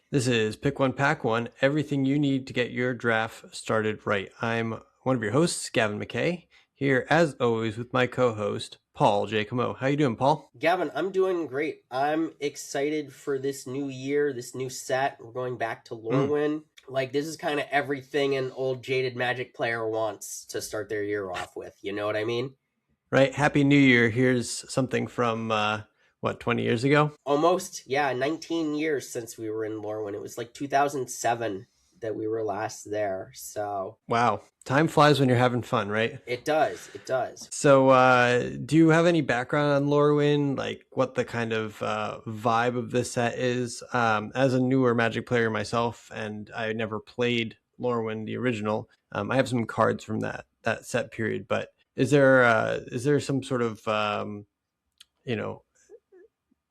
This is Pick One, Pack One, everything you need to get your draft started right. I'm one of your hosts, Gavin McKay, here as always with my co-host, Paul Giacomo. How you doing, Paul? Gavin, I'm doing great. I'm excited for this new year, this new set. We're going back to Lorwyn. Like, this is kind of everything an old jaded Magic player wants to start their year off with. You know what I mean? Right. Happy New Year. Here's something from, 20 years ago? Almost, yeah, 19 years since we were in Lorwyn. It was like 2007 that we were last there. So, Wow. Time flies when you're having fun, right? it does. It does. So, do you have any background on Lorwyn, like what the kind of vibe of this set is? As a newer Magic player myself, and I never played Lorwyn, the original, I have some cards from that set period. But is there some sort of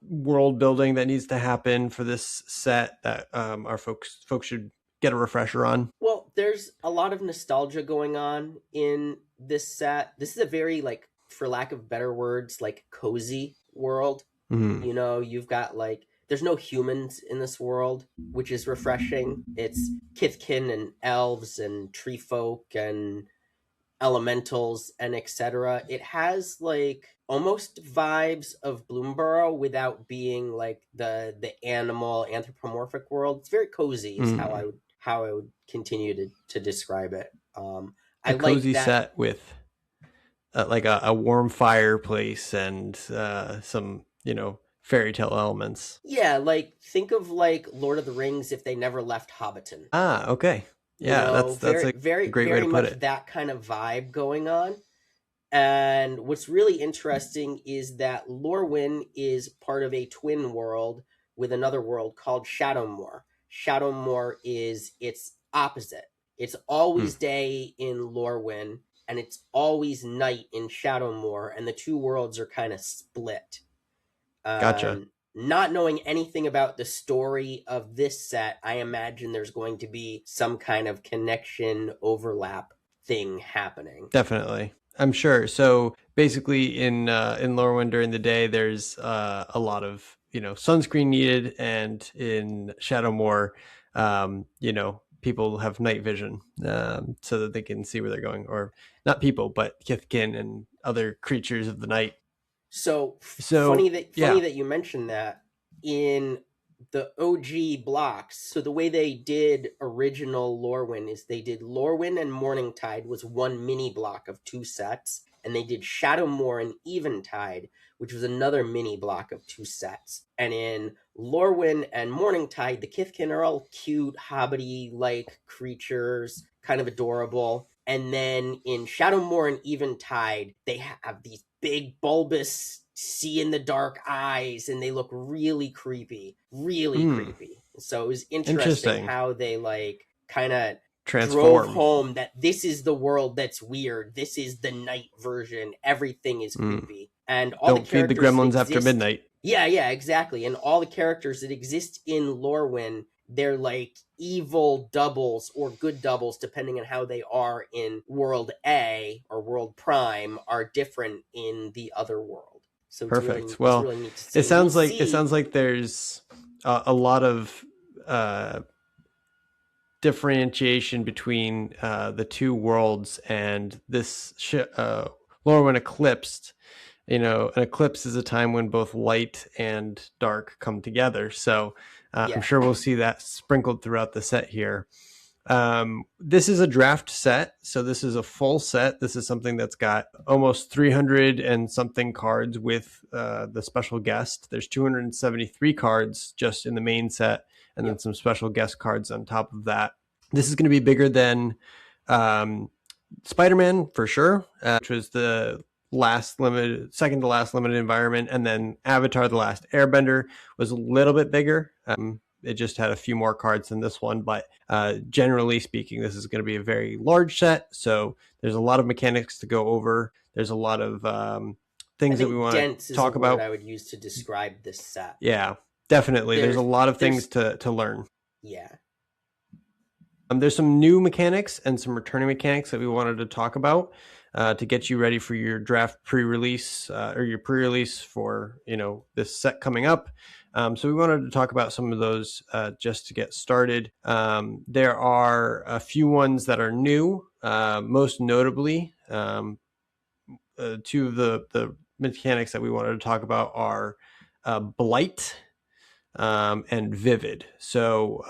world building that needs to happen for this set that our folks should get a refresher on? Well, there's a lot of nostalgia going on in this set. This is a very, like, for lack of better words, like, cozy world. Mm-hmm. You know, you've got, like, there's no humans in this world, which is refreshing. It's Kithkin and elves and tree folk and elementals and etc. It has, like, almost vibes of Bloomborough without being, like, the animal anthropomorphic world. It's very cozy is how I would continue to describe it. I cozy like that set with like a warm fireplace and some fairy tale elements. Yeah, like, think of, like, Lord of the Rings if they never left Hobbiton. Okay. Yeah, that's very, a very, great very way to much put it. that kind of vibe going on. And what's really interesting is that Lorwyn is part of a twin world with another world called Shadowmoor. Shadowmoor is its opposite. It's always day in Lorwyn, and it's always night in Shadowmoor, and the two worlds are kind of split. Gotcha. Not knowing anything about the story of this set, I imagine there's going to be some kind of connection overlap thing happening. Definitely. I'm sure. So basically in Lorwyn during the day, there's a lot of, sunscreen needed. And in Shadowmoor, people have night vision so that they can see where they're going. Or not people, but Kithkin and other creatures of the night. So funny that you mentioned that. In the OG blocks, so the way they did original Lorwyn is they did Lorwyn and Morningtide was one mini block of two sets, and they did Shadowmoor and Eventide, which was another mini block of two sets. And in Lorwyn and Morningtide, the Kithkin are all cute, hobbity-like creatures, kind of adorable. And then in Shadowmoor and Eventide, they have these big bulbous see in the dark eyes, and they look really creepy. So it was interesting how they, like, kind of drove home that this is the world that's weird. This is the night version. Everything is creepy. And all Don't feed the gremlins after midnight. Yeah, exactly. And all the characters that exist in Lorwyn, they're like evil doubles or good doubles, depending on how they are in World A or World Prime, are different in the other world. So perfect. Really, really neat to see. It sounds like there's a lot of differentiation between the two worlds, and this Lorwyn Eclipsed. An eclipse is a time when both light and dark come together. So I'm sure we'll see that sprinkled throughout the set here. This is a draft set, so this is a full set. This is something that's got almost 300 and something cards with the special guest. There's 273 cards just in the main set, and then some special guest cards on top of that. This is going to be bigger than Spider-Man for sure, which was the second to last limited environment, and then Avatar: The Last Airbender was a little bit bigger. It just had a few more cards than this one, but generally speaking, this is going to be a very large set. So there's a lot of mechanics to go over. There's a lot of things that we want to talk about. I would use to describe this set. Yeah, definitely. There's a lot of things to learn. Yeah. There's some new mechanics and some returning mechanics that we wanted to talk about. to get you ready for your draft pre-release or your pre-release for this set coming up. So we wanted to talk about some of those just to get started. There are a few ones that are new, most notably. Two of the mechanics that we wanted to talk about are Blight and Vivid. So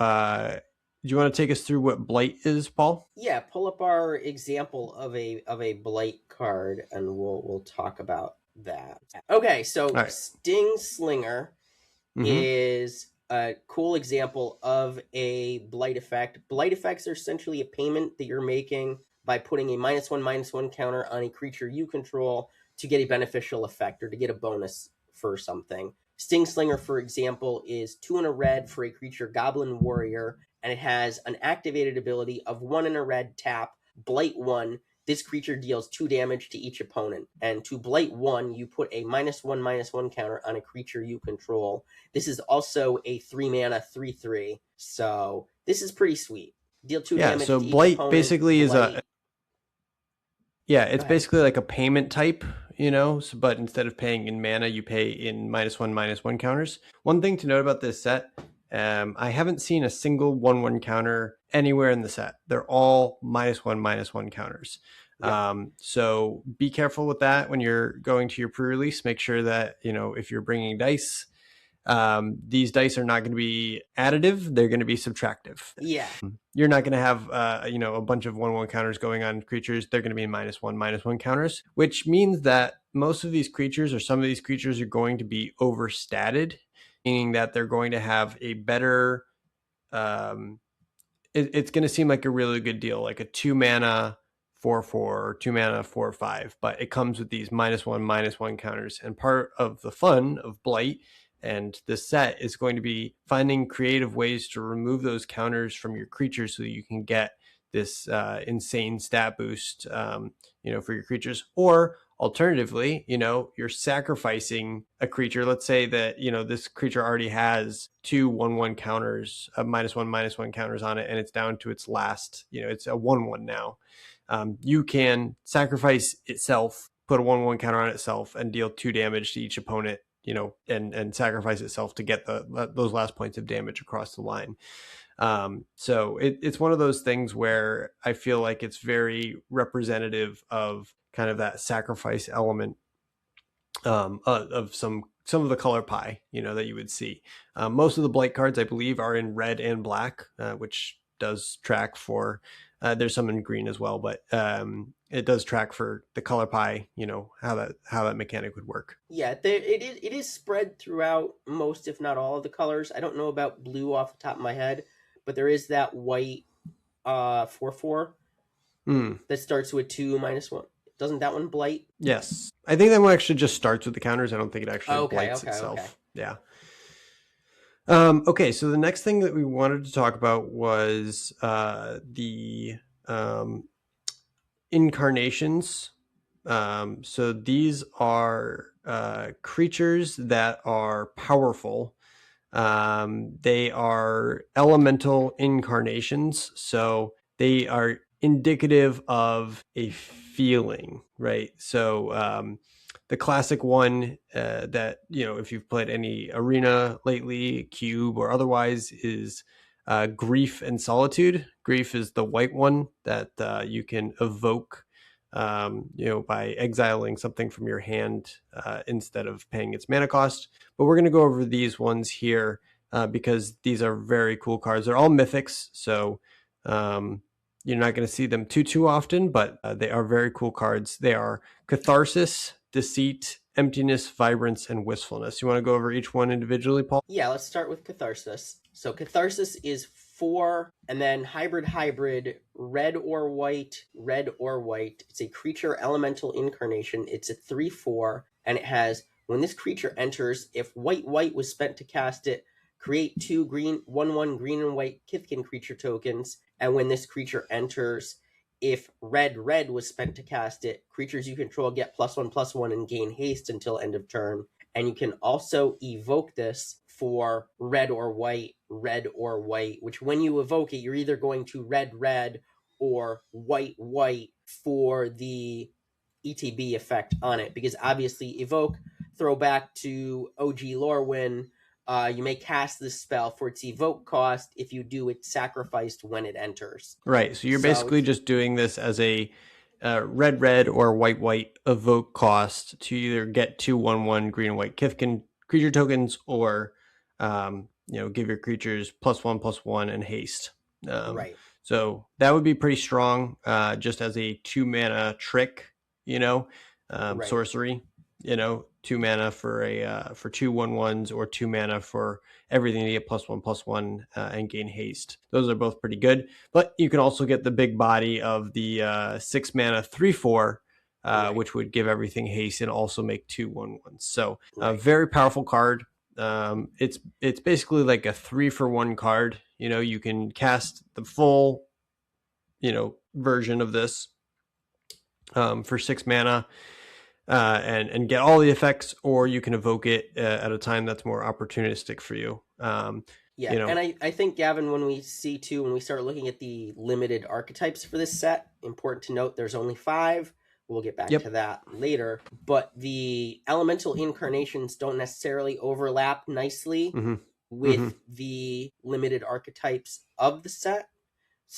do you want to take us through what Blight is, Paul? Yeah, pull up our example of a Blight card, and we'll talk about that. Okay, so right. Sting Slinger is a cool example of a Blight effect. Blight effects are essentially a payment that you're making by putting a -1/-1 counter on a creature you control to get a beneficial effect or to get a bonus for something. Sting Slinger, for example, is 2 and a red for a creature Goblin Warrior, and it has an activated ability of 1 and a red, tap, Blight 1. This creature deals 2 damage to each opponent. And to Blight 1, you put a -1/-1 counter on a creature you control. This is also a 3 mana 3/3. So this is pretty sweet. Deal 2 damage to each Blight opponent. Basically is it's basically like a payment type, but instead of paying in mana, you pay in -1/-1 counters. One thing to note about this set, I haven't seen a single 1/1 counter anywhere in the set. They're all -1/-1 counters. Yep. So be careful with that when you're going to your pre-release. Make sure that, if you're bringing dice, these dice are not going to be additive. They're going to be subtractive. Yeah. You're not going to have, a bunch of 1/1 counters going on creatures. They're going to be -1/-1 counters, which means that most of these creatures or some of these creatures are going to be overstated, meaning that they're going to have a better, it's going to seem like a really good deal, like a 2 mana 4/4 or 2 mana 4/5, but it comes with these -1/-1 counters. And part of the fun of Blight and this set is going to be finding creative ways to remove those counters from your creatures so that you can get this insane stat boost, for your creatures. Or alternatively, you're sacrificing a creature. Let's say that, this creature already has 2 1/1 counters, -1/-1 counters on it, and it's down to its last, it's a 1/1 now. You can sacrifice itself, put a 1/1 counter on itself, and deal 2 damage to each opponent, and sacrifice itself to get those last points of damage across the line. So it's one of those things where I feel like it's very representative of kind of that sacrifice element of some of the color pie, that you would see. Most of the Blight cards, I believe, are in red and black, which does track for, there's some in green as well, but it does track for the color pie, how that mechanic would work. Yeah, it is spread throughout most, if not all, of the colors. I don't know about blue off the top of my head, but there is that white 4/4 that starts with 2 -1. Doesn't that one Blight? Yes. I think that one actually just starts with the counters. I don't think it actually blights itself. Okay. Yeah. Okay, so the next thing that we wanted to talk about was the incarnations. So these are creatures that are powerful. They are elemental incarnations, so they are indicative of a feeling, right? So the classic one that, if you've played any arena lately, cube or otherwise, is Grief and Solitude. Grief is the white one that you can evoke, by exiling something from your hand instead of paying its mana cost. But we're going to go over these ones here because these are very cool cards. They're all mythics, so you're not going to see them too often, but they are very cool cards. They are Catharsis, Deceit, Emptiness, Vibrance, and Wistfulness. You want to go over each one individually, Paul? Yeah, let's start with Catharsis. So Catharsis is 4, and then hybrid, red or white. It's a creature elemental incarnation. It's a 3/4, and it has, when this creature enters, if white was spent to cast it, create 2 green, 1/1 green and white Kithkin creature tokens. And when this creature enters, if red was spent to cast it, creatures you control get +1/+1 and gain haste until end of turn. And you can also evoke this for red or white, which when you evoke it, you're either going to red or white for the ETB effect on it, because obviously evoke, throw back to OG Lorwyn, you may cast this spell for its evoke cost. If you do, it's sacrificed when it enters. Right. So you're basically just doing this as a red or white evoke cost to either get 2/1/1 green and white Kithkin creature tokens, or give your creatures +1/+1 and haste. Right. So that would be pretty strong, just as a 2 mana trick, Right. sorcery. 2 mana for 2/1/1s, or 2 mana for everything to get +1/+1 and gain haste. Those are both pretty good, but you can also get the big body of the 6 mana 3/4, which would give everything haste and also make 2/1/1s. So a very powerful card. It's basically like a 3-for-1 card. You can cast the full version of this for 6 mana. And get all the effects, or you can evoke it at a time that's more opportunistic for you. And I think, Gavin, when we start looking at the limited archetypes for this set, important to note there's only 5. We'll get back to that later. But the elemental incarnations don't necessarily overlap nicely with the limited archetypes of the set.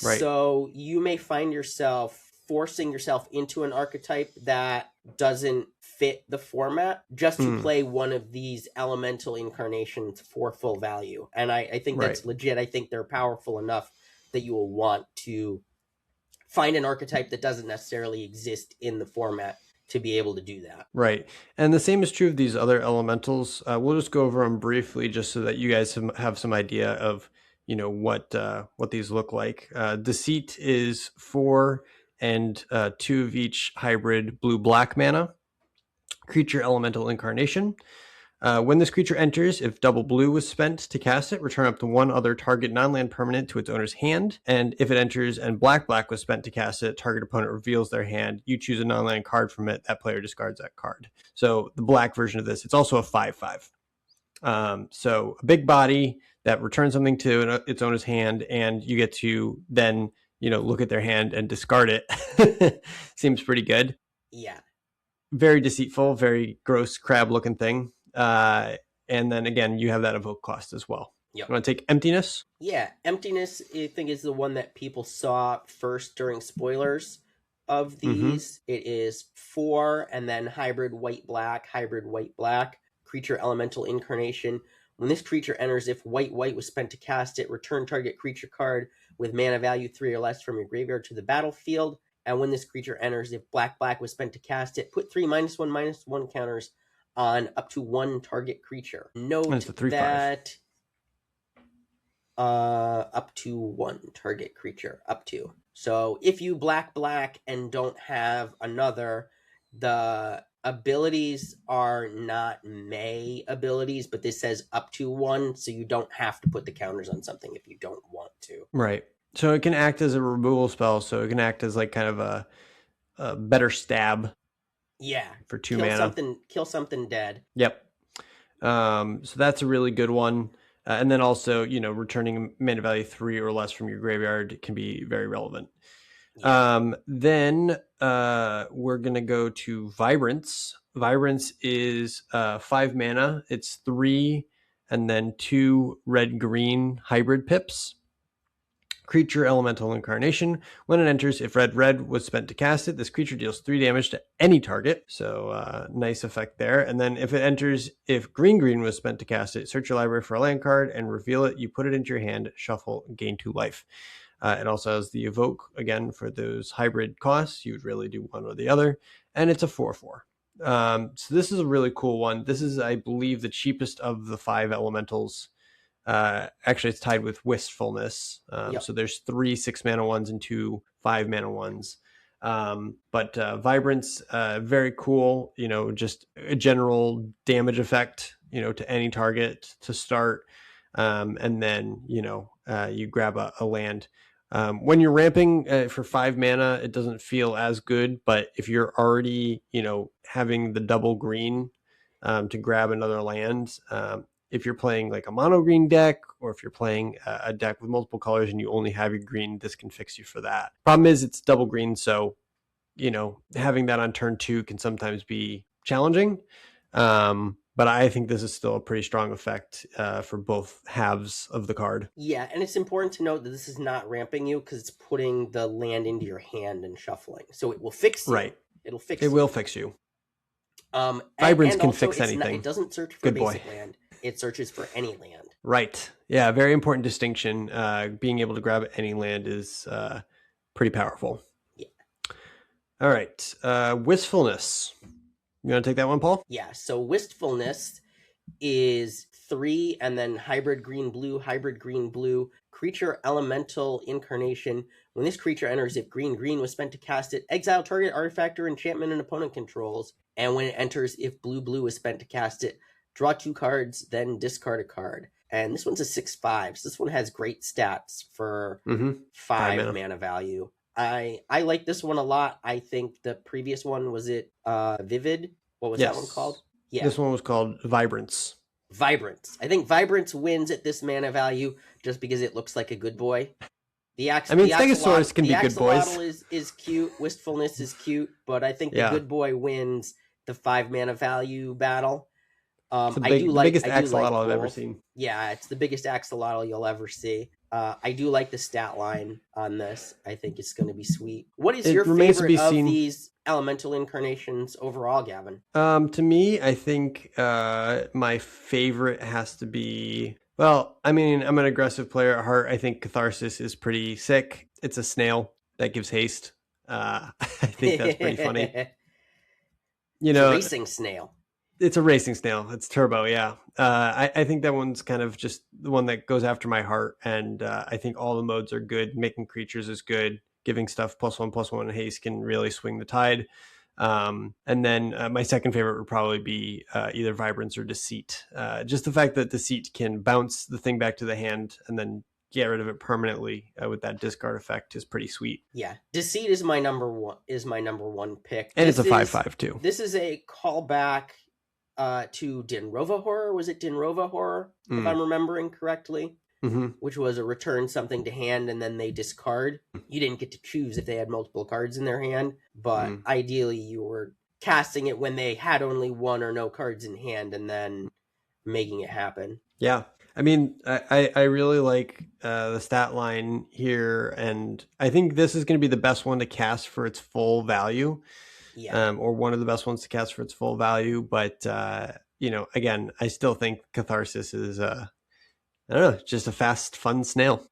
Right. So you may find yourself forcing yourself into an archetype that doesn't fit the format just to play one of these elemental incarnations for full value. And I think that's legit. I think they're powerful enough that you will want to find an archetype that doesn't necessarily exist in the format to be able to do that. Right. And the same is true of these other elementals. We'll just go over them briefly just so that you guys have some idea of what these look like. Deceit is 4 and 2 of each hybrid blue-black mana. Creature elemental incarnation. When this creature enters, if double blue was spent to cast it, return up to one other target non-land permanent to its owner's hand. And if it enters and black was spent to cast it, target opponent reveals their hand. You choose a non-land card from it. That player discards that card. So the black version of this, it's also a 5/5. So a big body that returns something to its owner's hand, and you get to then look at their hand and discard it. Seems pretty good. Yeah. Very deceitful, very gross crab looking thing. And then again, you have that evoke cost as well. Yep. You want to take Emptiness? Yeah, Emptiness, I think, is the one that people saw first during spoilers of these. It is 4 and then hybrid white-black, creature elemental incarnation. When this creature enters, if white was spent to cast it, return target creature card with mana value 3 or less from your graveyard to the battlefield. And when this creature enters, if black was spent to cast it, put 3 -1/-1 counters on up to 1 target creature. Note that up to 1 target creature, up to. So if you black and don't have another, the abilities are not may abilities, but this says up to 1, so you don't have to put the counters on something if you don't want to. Right. So it can act as a removal spell, so it can act as like kind of a better stab. Yeah. For 2 mana. Kill something dead. Yep. So that's a really good one. And then also, returning mana value 3 or less from your graveyard can be very relevant. Yeah. Then we're going to go to Vibrance. Vibrance is 5 mana. It's 3 and then 2 red-green hybrid pips. Creature elemental incarnation. When it enters, if red was spent to cast it, this creature deals 3 damage to any target. So nice effect there. And then if it enters, if green was spent to cast it, search your library for a land card and reveal it. You put it into your hand, shuffle, gain 2 life. It also has the evoke again for those hybrid costs. You would really do one or the other. And it's a 4/4. So this is a really cool one. This is, I believe, the cheapest of the 5 elementals. Actually, it's tied with Wistfulness. So there's 3 6-mana ones and 2 5-mana ones. But Vibrance, very cool. Just a general damage effect, to any target to start. And then, you grab a land. When you're ramping for 5 mana, it doesn't feel as good. But if you're already, having the double green to grab another land, if you're playing like a mono green deck, or if you're playing a deck with multiple colors and you only have your green, this can fix you for that. Problem is it's double green, so having that on turn 2 can sometimes be challenging. But I think this is still a pretty strong effect for both halves of the card. Yeah, and it's important to note that this is not ramping you because it's putting the land into your hand and shuffling. So it will fix you. Right. It'll fix you. It will fix you. Vibrance can fix anything. It doesn't search for basic land. It searches for any land. Right. Yeah, very important distinction. Being able to grab any land is pretty powerful. Yeah. All right. Wistfulness. You want to take that one, Paul? Yeah. So Wistfulness is 3 and then hybrid green blue, creature elemental incarnation. When this creature enters, if green was spent to cast it, exile target artifact or enchantment an opponent controls. And when it enters, if blue is spent to cast it, draw 2 cards, then discard a card. And this one's a 6/5, so this one has great stats for 5 mana value. I like this one a lot. I think the previous one, was it Vivid? What was that one called? Yeah. This one was called Vibrance. I think Vibrance wins at this mana value just because it looks like a good boy. Stegosaurus can be good boys. The axolotl is cute. Wistfulness is cute, but I think the good boy wins the 5 mana value battle. It's the biggest axolotl I've ever seen. Yeah, it's the biggest axolotl you'll ever see. I do like the stat line on this. I think it's going to be sweet. What is your favorite of these elemental incarnations overall, Gavin? To me, I think my favorite has to be... Well, I mean, I'm an aggressive player at heart. I think Catharsis is pretty sick. It's a snail that gives haste. I think that's pretty funny. It's a racing snail. It's a racing snail. It's turbo, yeah. I think that one's kind of just the one that goes after my heart, and I think all the modes are good. Making creatures is good. Giving stuff +1/+1 haste can really swing the tide. And then my second favorite would probably be either Vibrance or Deceit. Just the fact that Deceit can bounce the thing back to the hand and then get rid of it permanently with that discard effect is pretty sweet. Yeah, Deceit is my number one pick, and it's a 5/5 too. This is a callback to Dinrova Horror. Was it Dinrova Horror, if I'm remembering correctly? Which was a return something to hand and then they discard. You didn't get to choose if they had multiple cards in their hand, but ideally you were casting it when they had only 1 or no cards in hand and then making it happen. Yeah. I mean, I really like the stat line here, and I think this is going to be the best one to cast for its full value. Yeah. Or one of the best ones to cast for its full value. But, again, I still think Catharsis is, I don't know, just a fast, fun snail.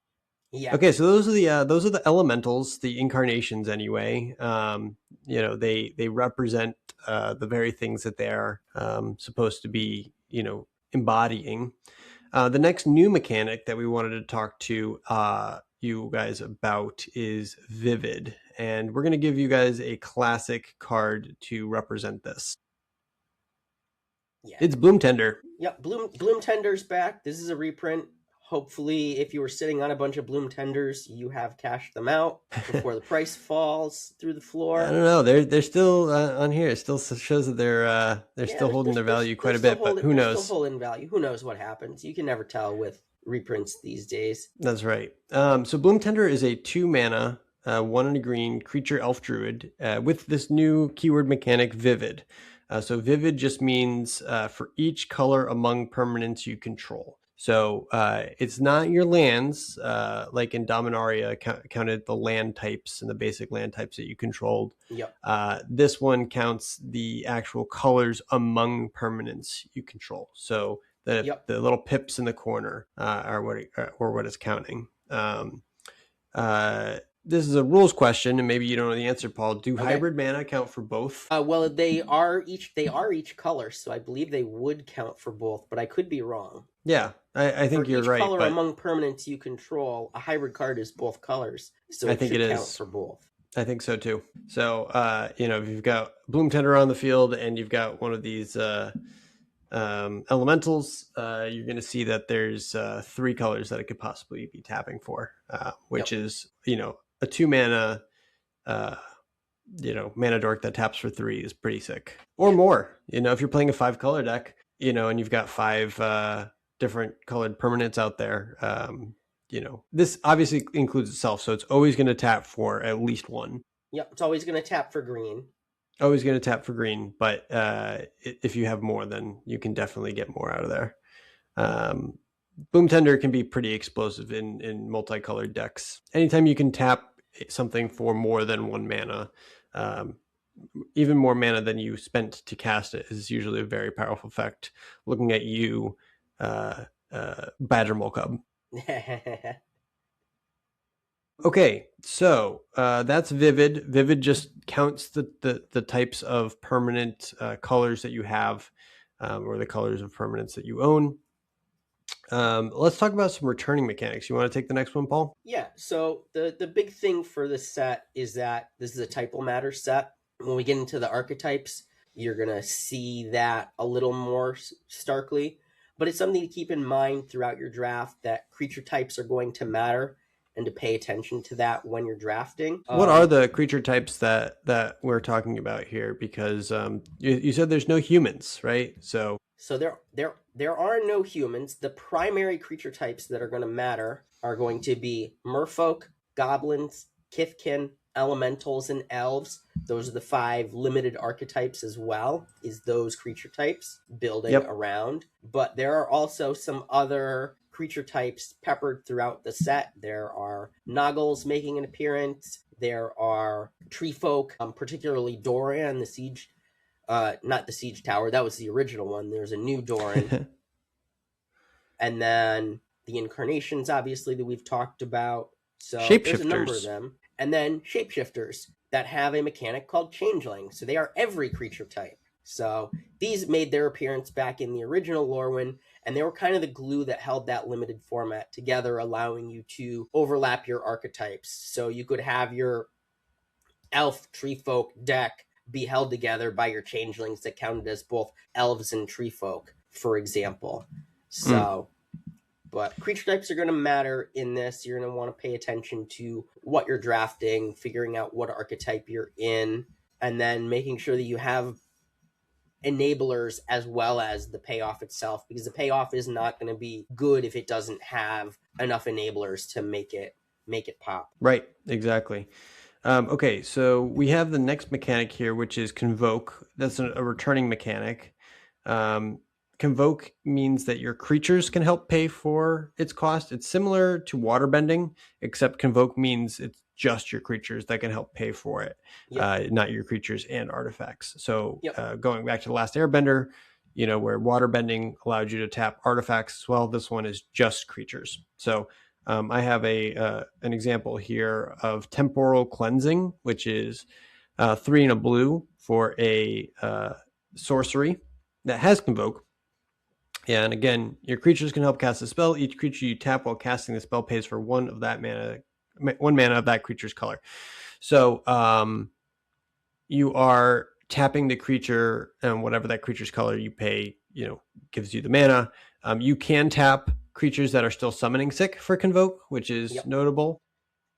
Yeah. Okay, so those are the elementals, the incarnations anyway. They represent the very things that they are supposed to be, embodying. The next new mechanic that we wanted to talk to you guys about is Vivid, and we're going to give you guys a classic card to represent this. Yeah. It's Bloomtender. Yep, Bloomtender's back. This is a reprint. Hopefully, if you were sitting on a bunch of Bloomtenders, you have cashed them out before the price falls through the floor. I don't know. They're still on here. It still shows that they're still holding their value quite a bit, but who knows? Still holding value. Who knows what happens? You can never tell with reprints these days. That's right. So Bloomtender is a 2 mana, 1 and a green creature elf druid with this new keyword mechanic, Vivid. So Vivid just means for each color among permanents you control. So it's not your lands, like in Dominaria counted the land types and the basic land types that you controlled. Yep. This one counts the actual colors among permanents you control. So the little pips in the corner are what it's counting. This is a rules question, and maybe you don't know the answer, Paul. Do hybrid mana count for both? Well, they are each color, so I believe they would count for both, but I could be wrong. Yeah, I think you're right. For each color among permanents you control, a hybrid card is both colors, so I think it should count for both. I think so too. So, if you've got Bloomtender on the field and you've got one of these elementals, you're going to see that there's 3 colors that it could possibly be tapping for, which is, a 2 mana, mana dork that taps for 3 is pretty sick, or more. If you're playing a 5 color deck, and you've got 5 different colored permanents out there, this obviously includes itself, so it's always going to tap for at least 1. Yep, it's always going to tap for green. Always going to tap for green, but if you have more, then you can definitely get more out of there. Boom Tender can be pretty explosive in multicolored decks. Anytime you can tap something for more than 1 mana, even more mana than you spent to cast it, is usually a very powerful effect. Looking at you, Badger Molcub. Okay, so that's Vivid. Vivid just counts the types of permanent colors that you have, or the colors of permanents that you own. Let's talk about some returning mechanics. You want to take the next one, Paul? Yeah, so the big thing for this set is that this is a typal matter set. When we get into the archetypes, you're going to see that a little more starkly. But it's something to keep in mind throughout your draft, that creature types are going to matter, and to pay attention to that when you're drafting. What are the creature types that we're talking about here? Because you said there's no humans, right? So there are no humans. The primary creature types that are going to matter are going to be Merfolk, Goblins, Kithkin, Elementals, and Elves. Those are the 5 limited archetypes as well, is those creature types building around. But there are also some other creature types peppered throughout the set. There are Noggles making an appearance. There are tree folk, particularly Doran, the siege, not the siege tower. That was the original one. There's a new Doran. And then the incarnations, obviously, that we've talked about. So there's a number of them. And then shapeshifters that have a mechanic called changeling. So they are every creature type. So these made their appearance back in the original Lorwyn, and they were kind of the glue that held that limited format together, allowing you to overlap your archetypes. So you could have your elf tree folk deck be held together by your changelings that counted as both elves and tree folk, for example. So, but creature types are going to matter in this. You're going to want to pay attention to what you're drafting, figuring out what archetype you're in, and then making sure that you have enablers as well as the payoff itself, because the payoff is not going to be good if it doesn't have enough enablers to make it pop. Right, exactly. Okay, so we have the next mechanic here, which is Convoke. That's a returning mechanic. Convoke means that your creatures can help pay for its cost. It's similar to waterbending, except Convoke means it's just your creatures that can help pay for it, not your creatures and artifacts. So going back to the last Airbender, where waterbending allowed you to tap artifacts as well, this one is just creatures. So I have an example here of Temporal Cleansing, which is 3 and a blue for a sorcery that has Convoke. Yeah, and again, your creatures can help cast a spell. Each creature you tap while casting the spell pays for 1 mana of that creature's color. So you are tapping the creature, and whatever that creature's color you pay, gives you the mana. You can tap creatures that are still summoning sick for Convoke, which is notable.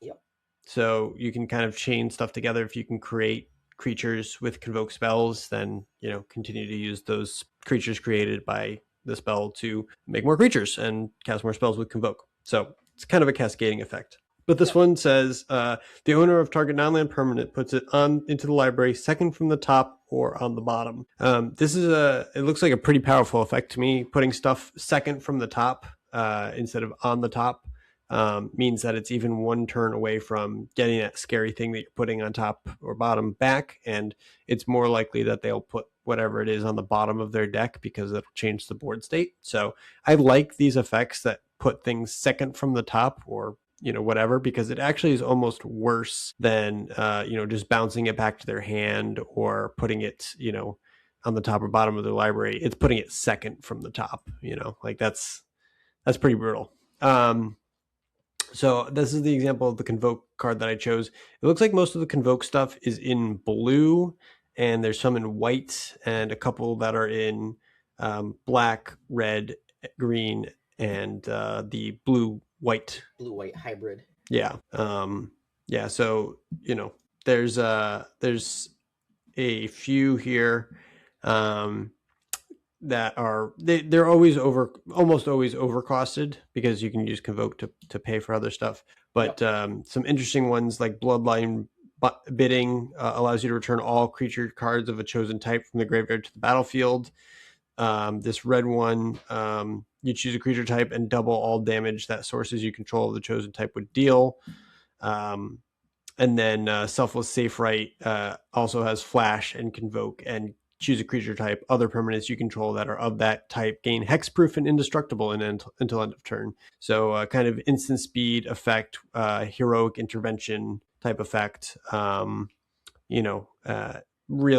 Yep. So you can kind of chain stuff together. If you can create creatures with Convoke spells, then continue to use those creatures created by the spell to make more creatures and cast more spells with Convoke. So it's kind of a cascading effect. But this one says the owner of target non-land permanent puts it into the library second from the top or on the bottom. This is it looks like a pretty powerful effect to me. Putting stuff second from the top instead of on the top means that it's even 1 turn away from getting that scary thing that you're putting on top or bottom back, and it's more likely that they'll put whatever it is on the bottom of their deck because it'll change the board state. So I like these effects that put things second from the top or whatever, because it actually is almost worse than just bouncing it back to their hand or putting it on the top or bottom of their library. It's putting it second from the top. Like that's pretty brutal. So this is the example of the Convoke card that I chose. It looks like most of the Convoke stuff is in blue, and there's some in white, and a couple that are in black, red, green, and the blue-white hybrid. Yeah. So there's a few here that are they're almost always overcosted because you can use Convoke to pay for other stuff. But some interesting ones like Bloodline bidding allows you to return all creature cards of a chosen type from the graveyard to the battlefield. This red one, you choose a creature type and double all damage that sources you control of the chosen type would deal. And then Selfless Safe Right also has Flash and Convoke, and choose a creature type. Other permanents you control that are of that type gain hexproof and indestructible until end of turn. So kind of instant speed effect, heroic intervention type effect. Really,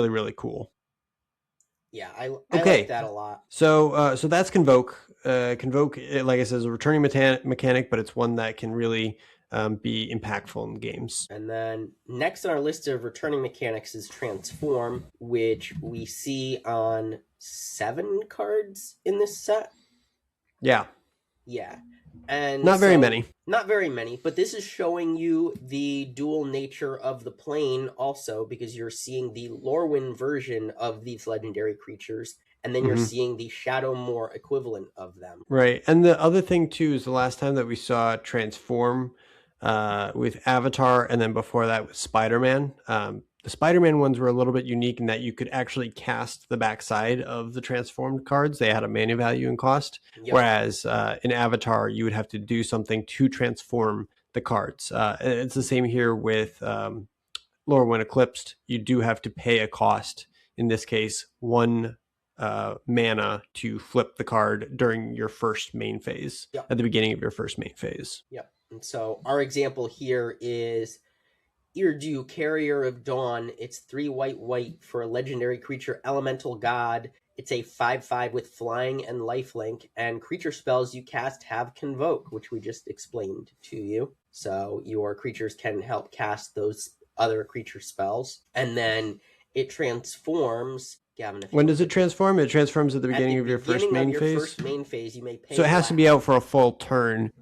really cool. Yeah, I like that a lot. So that's Convoke. Convoke, like I said, is a returning mechanic, but it's one that can really be impactful in games. And then next on our list of returning mechanics is Transform, which we see on 7 cards in this set. Yeah. And not very many. Not very many, but this is showing you the dual nature of the plane also, because you're seeing the Lorwyn version of these legendary creatures, and then you're seeing the Shadowmoor equivalent of them. Right. And the other thing too is the last time that we saw Transform with Avatar, and then before that with Spider-Man. The Spider-Man ones were a little bit unique in that you could actually cast the backside of the transformed cards. They had a mana value and cost. Yep. Whereas in Avatar, you would have to do something to transform the cards. It's the same here with Lorwyn Eclipsed. You do have to pay a cost. In this case, 1 mana to flip the card during your first main phase. Yep. At the beginning of your first main phase. Yep. And so our example here is Irdu, Carrier of Dawn. It's 3 white for a legendary creature, Elemental God. It's a 5/5 with flying and lifelink, and creature spells you cast have Convoke, which we just explained to you. So your creatures can help cast those other creature spells. And then it transforms. Gavin, when does it transform? It transforms at the beginning of your first main phase? First main phase, you may pay. So it has to be out for a full turn.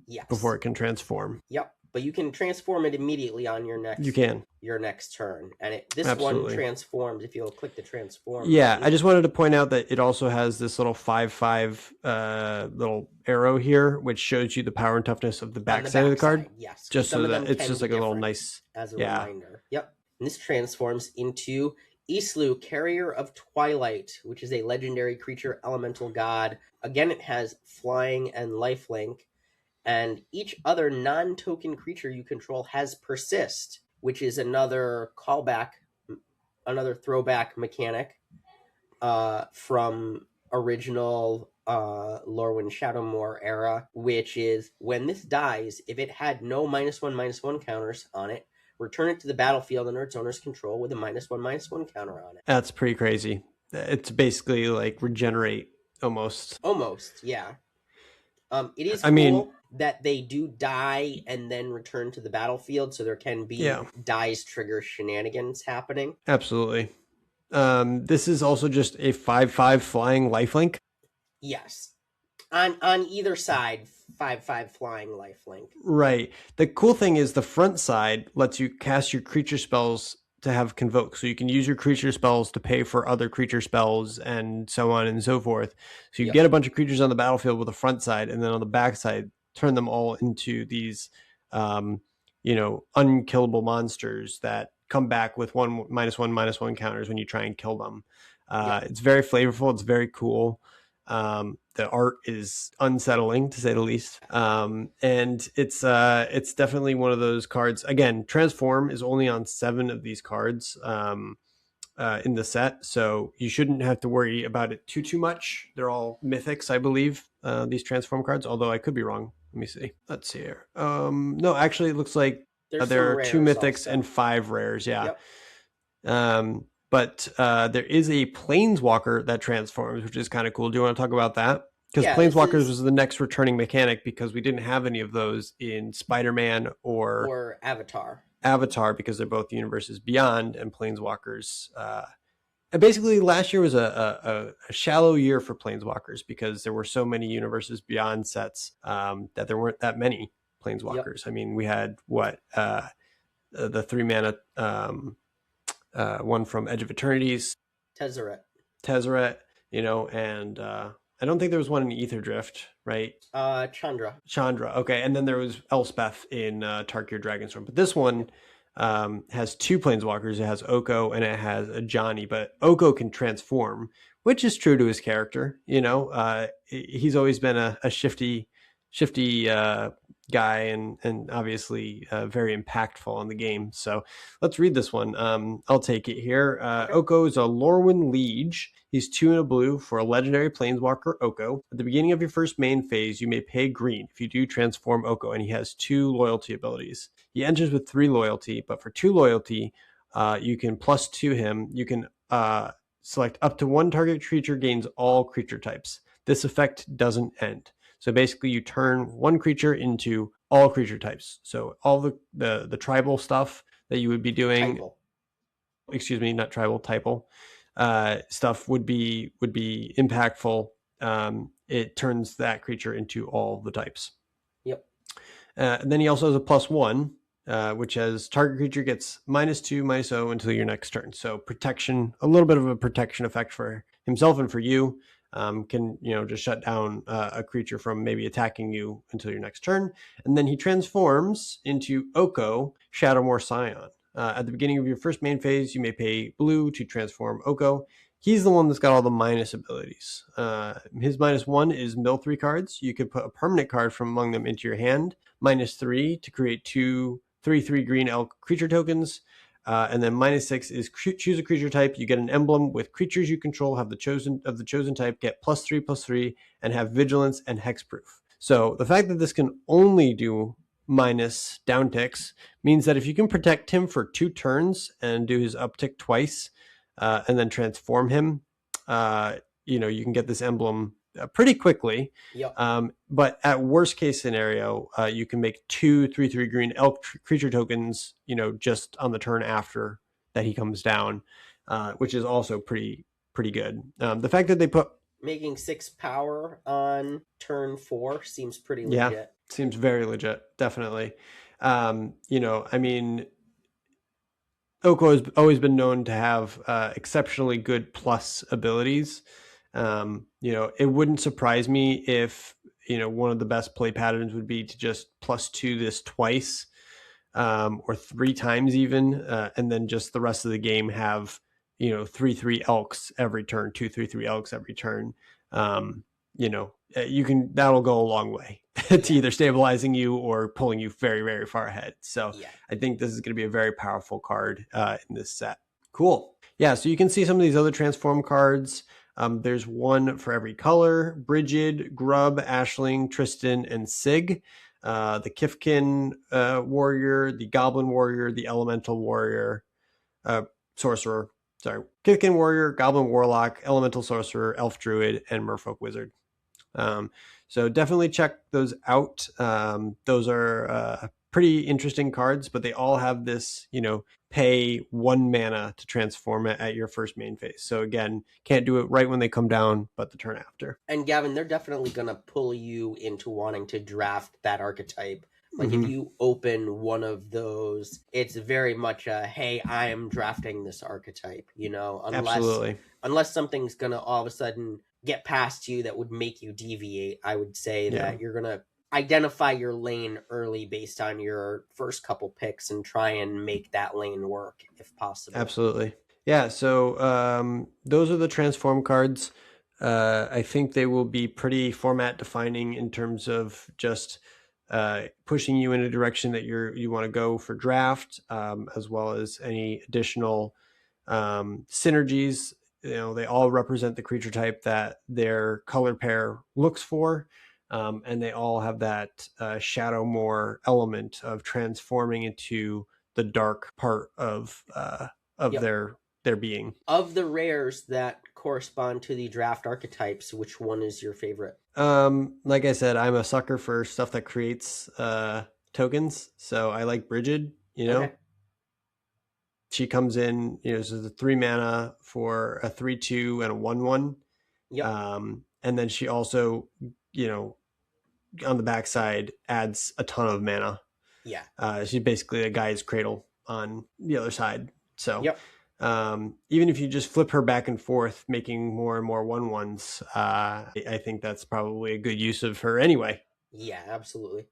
Yes. Before it can transform. Yep. But you can transform it immediately on your next. You can. Your next turn, and this Absolutely. One transforms if you'll click the transform. Yeah, button. I just wanted to point out that it also has this little 5/5 little arrow here, which shows you the power and toughness of the backside of the card. Yes. Just so that it's just like a little nice. As a reminder. Yep. And this transforms into Slew, Carrier of Twilight, which is a legendary creature, Elemental God. Again, it has flying and lifelink. And each other non-token creature you control has Persist, which is another callback, another throwback mechanic from original Lorwyn Shadowmoor era, which is when this dies, if it had no -1/-1 counters on it, return it to the battlefield under its owner's control with a -1/-1 counter on it. That's pretty crazy. It's basically like regenerate almost. Almost, yeah. It is cool that they do die and then return to the battlefield, so there can be dies trigger shenanigans happening. Absolutely. This is also just a 5/5 flying lifelink. Yes. On either side, 5/5 flying lifelink. Right. The cool thing is the front side lets you cast your creature spells to have Convoke. So you can use your creature spells to pay for other creature spells and so on and so forth. So you get a bunch of creatures on the battlefield with the front side, and then on the back side, turn them all into these, unkillable monsters that come back with -1/-1 counters when you try and kill them. It's very flavorful. It's very cool. The art is unsettling to say the least. And it's definitely one of those cards. Again, Transform is only on 7 of these cards in the set, so you shouldn't have to worry about it too much. They're all mythics, I believe, these Transform cards, although I could be wrong. Let me see. Let's see here. No, actually it looks like there are 2 mythics also. And 5 rares. Yeah. Yep. But there is a Planeswalker that transforms, which is kind of cool. Do you want to talk about that? Because Planeswalkers was the next returning mechanic, because we didn't have any of those in Spider-Man or Avatar. Avatar, because they're both universes beyond, and Planeswalkers. And basically, last year was a shallow year for Planeswalkers because there were so many universes beyond sets that there weren't that many Planeswalkers. Yep. I mean, we had the 3 mana one from Edge of Eternities, Tezzeret, and I don't think there was one in Ether Drift, right? Chandra. Okay, and then there was Elspeth in Tarkir Dragonstorm. But this one, has 2 planeswalkers. It has Oko and it has a Johnny, but Oko can transform, which is true to his character. He's always been a shifty guy, and obviously very impactful on the game. So let's read this one. I'll take it here. Okay. Oko is a Lorwyn Liege. He's 2 and a blue for a legendary planeswalker Oko. At the beginning of your first main phase, you may pay green. If you do, transform Oko, and he has 2 loyalty abilities. He enters with 3 loyalty, but for 2 loyalty, you can +2 him. You can select up to 1 target creature gains all creature types. This effect doesn't end. So basically, you turn 1 creature into all creature types. So all the tribal stuff that you would be doing, typal. Excuse me, not tribal, typal stuff would be impactful. It turns that creature into all the types. Yep. And then he also has a +1, which has target creature gets -2/-0 until your next turn. So protection, a little bit of a protection effect for himself and for you. Can just shut down a creature from maybe attacking you until your next turn. And then he transforms into Oko, Shadowmoor Scion. At the beginning of your first main phase, you may pay blue to transform Oko. He's the one that's got all the minus abilities. His -1 is mill 3 cards. You could put a permanent card from among them into your hand. -3 to create 2 3/3 green elk creature tokens. And then -6 is choose a creature type. You get an emblem with creatures you control have the chosen type get +3/+3 and have vigilance and hexproof. So the fact that this can only do minus downticks means that if you can protect him for 2 turns and do his uptick twice, and then transform him, you can get this emblem pretty quickly. Yep. But at worst case scenario, you can make 2 3/3 green elk creature tokens, just on the turn after that he comes down, which is also pretty good. The fact that they put making 6 power on turn 4 seems pretty legit. Yeah, seems very legit, definitely. I mean, Oko has always been known to have exceptionally good plus abilities. It wouldn't surprise me if one of the best play patterns would be to just +2 this twice, or 3 times even, and then just the rest of the game have 3/3 elks every turn, 2 3/3 elks every turn. That'll go a long way to either stabilizing you or pulling you very, very far ahead. So I think this is going to be a very powerful card in this set. Cool. Yeah, so you can see some of these other transform cards. There's 1 for every color: Brigid, Grub, Ashling, Tristan, and Sig. The Kithkin warrior, the Goblin warrior, the Elemental warrior, sorcerer. Sorry, Kithkin warrior, Goblin warlock, Elemental sorcerer, Elf druid, and Merfolk wizard. So definitely check those out. Those are pretty interesting cards, but they all have this, pay 1 mana to transform it at your first main phase. So again, can't do it right when they come down, but the turn after. And Gavin, they're definitely going to pull you into wanting to draft that archetype. Like if you open one of those, it's very much a, hey, I am drafting this archetype, unless something's going to all of a sudden get past you that would make you deviate. I would say that you're going to identify your lane early based on your first couple picks and try and make that lane work if possible. Absolutely. Yeah, so those are the transform cards. I think they will be pretty format defining in terms of just pushing you in a direction that you want to go for draft, as well as any additional synergies. They all represent the creature type that their color pair looks for, and they all have that Shadowmoor element of transforming into the dark part of their being. Of the rares that correspond to the draft archetypes, which one is your favorite? Like I said, I'm a sucker for stuff that creates tokens, so I like Brigid. Okay. She comes in, this is a 3 mana for a 3/2 and a 1/1. Yep. And then she also, on the backside adds a ton of mana. Yeah. She's basically a guy's cradle on the other side. So yep. Even if you just flip her back and forth, making more and more 1/1s, I think that's probably a good use of her anyway. Yeah, absolutely.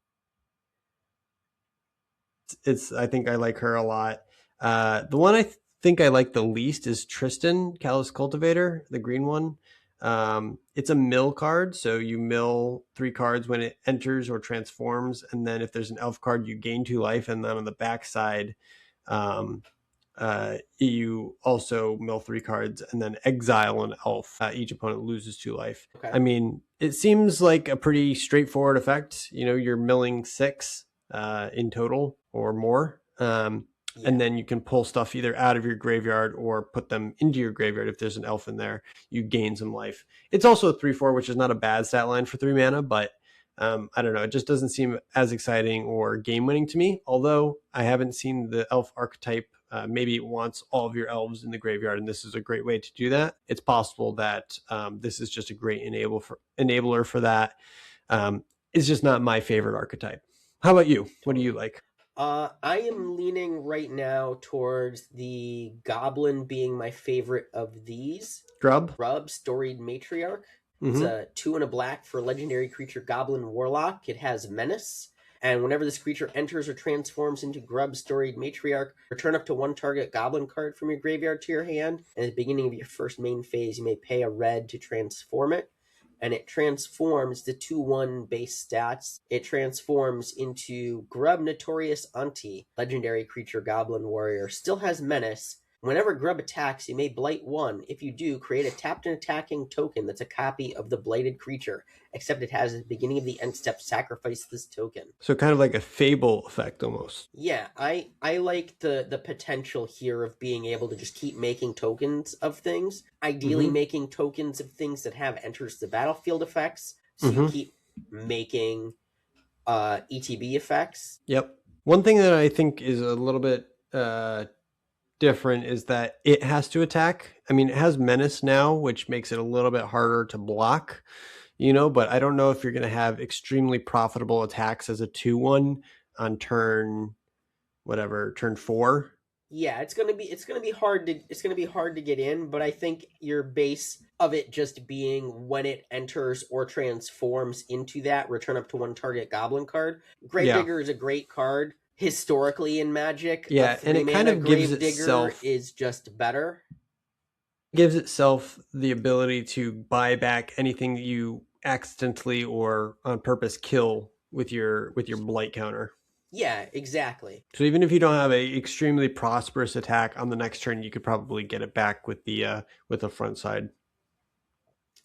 It's I think I like her a lot. The one I think I like the least is Tristan, Callous Cultivator, the green one. It's a mill card, so you mill 3 cards when it enters or transforms, and then if there's an elf card, you gain 2 life, and then on the back side, um, you also mill 3 cards and then exile an elf. Each opponent loses 2 life. Okay. I mean, it seems like a pretty straightforward effect. You know, you're milling 6 in total or more. And then you can pull stuff either out of your graveyard or put them into your graveyard. If there's an elf in there, you gain some life. It's also a 3/4, which is not a bad stat line for 3 mana, but I don't know. It just doesn't seem as exciting or game winning to me. Although I haven't seen the elf archetype. Maybe it wants all of your elves in the graveyard, and this is a great way to do that. It's possible that this is just a great enabler for that. It's just not my favorite archetype. How about you? What do you like? I am leaning right now towards the Goblin being my favorite of these. Grub, Storied Matriarch. It's a 2 and a black for legendary creature Goblin Warlock. It has Menace. And whenever this creature enters or transforms into Grub Storied Matriarch, return up to 1 target Goblin card from your graveyard to your hand. And at the beginning of your first main phase, you may pay a red to transform it. And it transforms the 2/1 base stats. It transforms into Grub Notorious Auntie, legendary creature Goblin Warrior. Still has Menace. Whenever Grub attacks, you may blight 1. If you do, create a tapped and attacking token that's a copy of the blighted creature, except it has at the beginning of the end step sacrifice this token. So kind of like a Fable effect almost. Yeah, I like the potential here of being able to just keep making tokens of things. Ideally making tokens of things that have enters the battlefield effects. So you keep making ETB effects. Yep. One thing that I think is a little bit different is that it has to attack. I mean, it has Menace now, which makes it a little bit harder to block, you know, but I don't know if you're going to have extremely profitable attacks as a 2/1 on turn 4. Yeah, it's going to be hard to get in, but I think your base of it just being when it enters or transforms into that, return up to 1 target Goblin card. Gravedigger is a great card historically in Magic. Yeah, and it kind of gives itself is just better. Gives itself the ability to buy back anything that you accidentally or on purpose kill with your blight counter. Yeah, exactly. So even if you don't have a extremely prosperous attack on the next turn, you could probably get it back with the front side.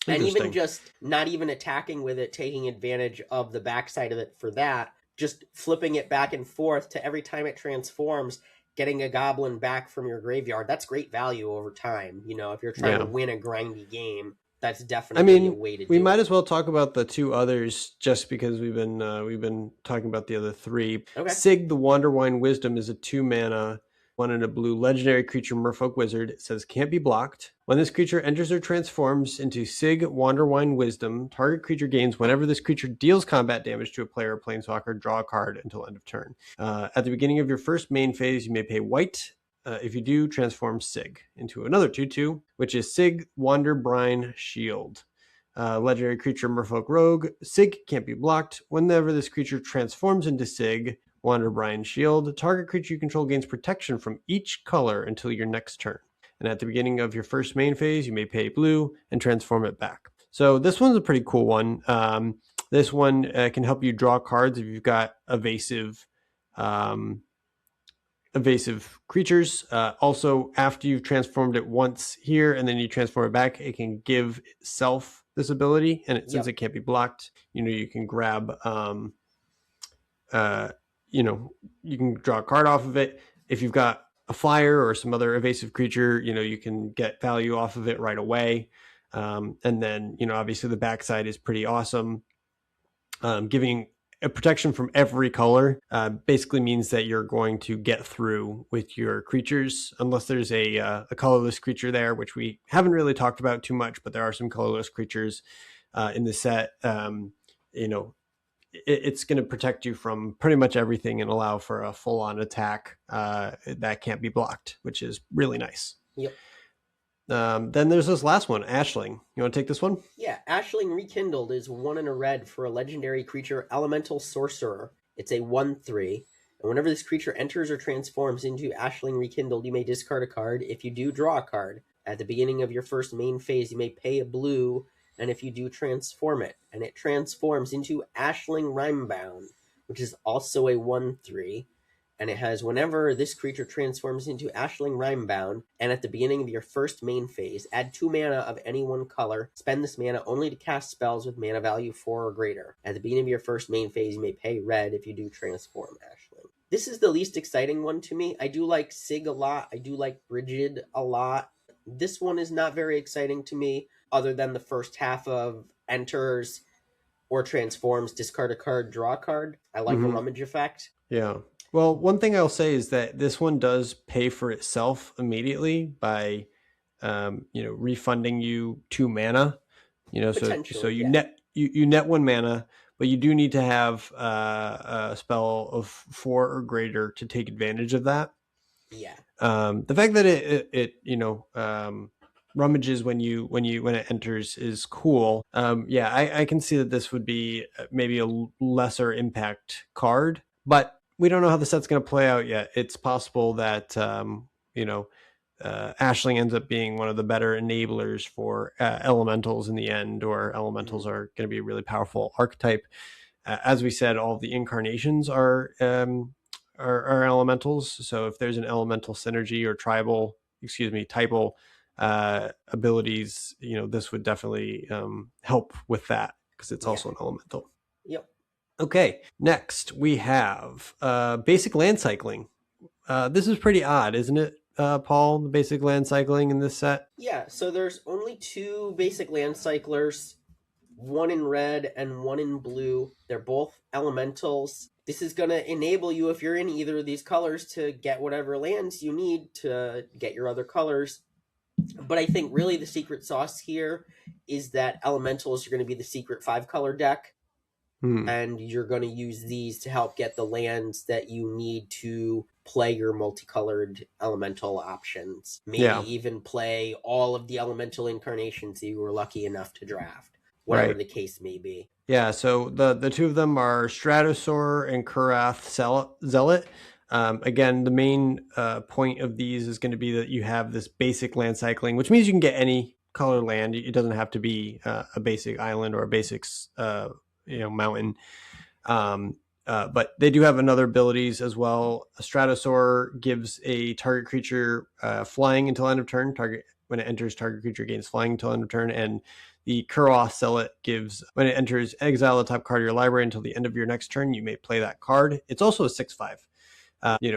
And even just not even attacking with it, taking advantage of the backside of it for that, just flipping it back and forth to every time it transforms, getting a goblin back from your graveyard. That's great value over time. You know, if you're trying to win a grindy game, that's definitely a way to do it. We might as well talk about the 2 others just because we've been talking about the other 3. Okay. Sig the Wanderwine Wisdom is a 2 mana, 1 and a blue legendary creature Merfolk Wizard. It says can't be blocked. When this creature enters or transforms into Sig Wanderwine Wisdom, target creature gains whenever this creature deals combat damage to a player or planeswalker, draw a card until end of turn. At the beginning of your first main phase, you may pay white. If you do, transform Sig into another 2/2, which is Sig Wanderbrine Shield. Legendary creature Merfolk Rogue. Sig can't be blocked. Whenever this creature transforms into Sig Wanderbrine Shield, target creature you control gains protection from each color until your next turn. And at the beginning of your first main phase, you may pay blue and transform it back. So this one's a pretty cool one. This one can help you draw cards if you've got evasive creatures. Also, after you've transformed it once here and then you transform it back, it can give itself this ability. And since it can't be blocked, you know, you can grab, you can draw a card off of it. If you've got a flyer or some other evasive creature, you know, you can get value off of it right away. And then, you know, obviously the backside is pretty awesome. Giving a protection from every color basically means that you're going to get through with your creatures, unless there's a colorless creature there, which we haven't really talked about too much, but there are some colorless creatures in the set. You know, it's going to protect you from pretty much everything and allow for a full-on attack that can't be blocked, which is really nice. Yep. Then there's this last one, Ashling. You want to take this one? Yeah, Ashling Rekindled is 1 and a red for a legendary creature, Elemental Sorcerer. It's a 1/3. And whenever this creature enters or transforms into Ashling Rekindled, you may discard a card. If you do, draw a card. At the beginning of your first main phase, you may pay a blue, and if you do, transform it. And it transforms into Ashling Rhymebound, which is also a 1/3. And it has, whenever this creature transforms into Ashling Rhymebound, and at the beginning of your first main phase, add 2 mana of any one color. Spend this mana only to cast spells with mana value 4 or greater. At the beginning of your first main phase, you may pay red if you do transform Ashling. This is the least exciting one to me. I do like Sig a lot. I do like Brigid a lot. This one is not very exciting to me, other than the first half of enters or transforms, discard a card, draw a card. I like the rummage effect. Yeah. Well, one thing I'll say is that this one does pay for itself immediately by, refunding you 2 mana. So you net 1 mana, but you do need to have a spell of 4 or greater to take advantage of that. Yeah. The fact that it rummages when it enters is cool. I can see that this would be maybe a lesser impact card, but we don't know how the set's going to play out yet. It's possible that Ashling ends up being one of the better enablers for elementals in the end, or elementals are going to be a really powerful archetype. As we said, all the incarnations are elementals. So if there's an elemental synergy or typal abilities, this would definitely help with that, because it's also an elemental. Yep. Okay, next we have basic land cycling. This is pretty odd, isn't it, Paul? The basic land cycling in this set? Yeah, so there's only 2 basic land cyclers, one in red and one in blue. They're both elementals. This is going to enable you, if you're in either of these colors, to get whatever lands you need to get your other colors. But I think really the secret sauce here is that elementals are going to be the secret 5-color deck. And you're going to use these to help get the lands that you need to play your multicolored elemental options. Maybe even play all of the elemental incarnations that you were lucky enough to draft, whatever the case may be. Yeah, so the 2 of them are Stratosaur and Kurath Zealot. Again, the main point of these is going to be that you have this basic land cycling, which means you can get any color land. It doesn't have to be a basic island or a basic mountain. But they do have another abilities as well. A Stratosaur gives a target creature flying until end of turn. When it enters, target creature gains flying until end of turn. And the Kurath Zealot gives, when it enters, exile the top card of your library until the end of your next turn. You may play that card. It's also a 6/5.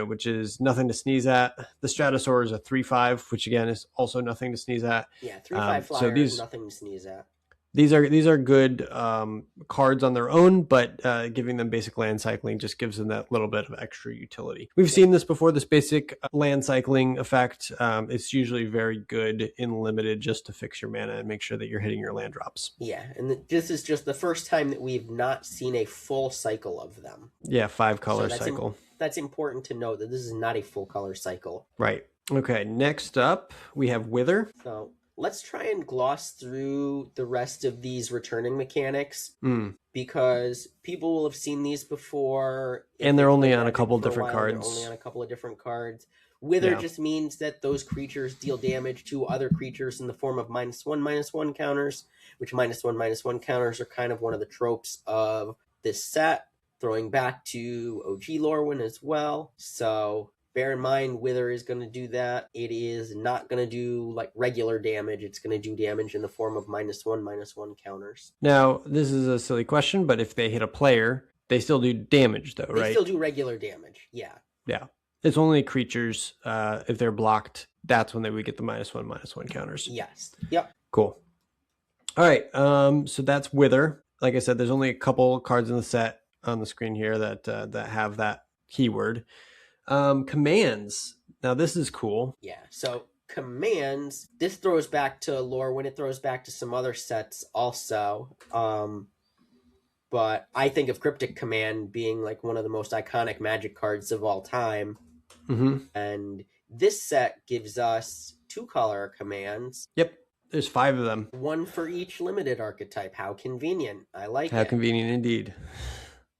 Which is nothing to sneeze at. The Stratosaur is a 3/5, which again is also nothing to sneeze at. Yeah, 3/5 flyer is nothing to sneeze at. These are good cards on their own, but giving them basic land cycling just gives them that little bit of extra utility. We've seen this before, this basic land cycling effect. It's usually very good in limited, just to fix your mana and make sure that you're hitting your land drops. Yeah, and this is just the first time that we've not seen a full cycle of them. Yeah, 5-color cycle. That's important to note, that this is not a full color cycle. Right. Okay, next up we have Wither. So let's try and gloss through the rest of these returning mechanics, because people will have seen these before. And they're only on a couple different cards. They're only on a couple of different cards. Wither just means that those creatures deal damage to other creatures in the form of -1/-1 counters, which -1/-1 counters are kind of one of the tropes of this set, throwing back to OG Lorwyn as well. So bear in mind, Wither is going to do that. It is not going to do like regular damage. It's going to do damage in the form of -1/-1 counters. Now, this is a silly question, but if they hit a player, they still do damage, though, right? They still do regular damage, yeah. Yeah. It's only creatures. If they're blocked, that's when they would get the -1/-1 counters. Yes. Yep. Cool. All right. So that's Wither. Like I said, there's only a couple cards in the set on the screen here that have that keyword. Commands. Now this is cool. Yeah. So commands. This throws back to Lorwyn. It throws back to some other sets also. But I think of Cryptic Command being like one of the most iconic Magic cards of all time. And this set gives us 2-color commands. Yep. There's 5 of them. 1 for each limited archetype. How convenient. I like it. How convenient indeed.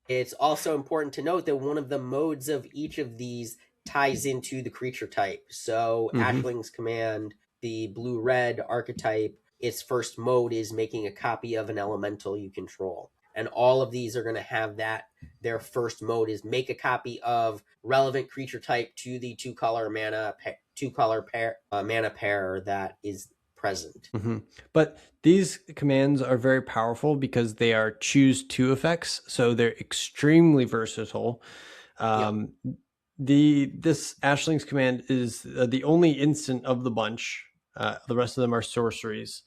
It's also important to note that one of the modes of each of these ties into the creature type. So Ashling's Command, the blue-red archetype, its first mode is making a copy of an elemental you control. And all of these are going to have that. Their first mode is make a copy of relevant creature type to the two-color mana pair that is present. But these commands are very powerful because they are choose two effects, so they're extremely versatile. This Ashling's Command is the only instant of the bunch. The rest of them are sorceries.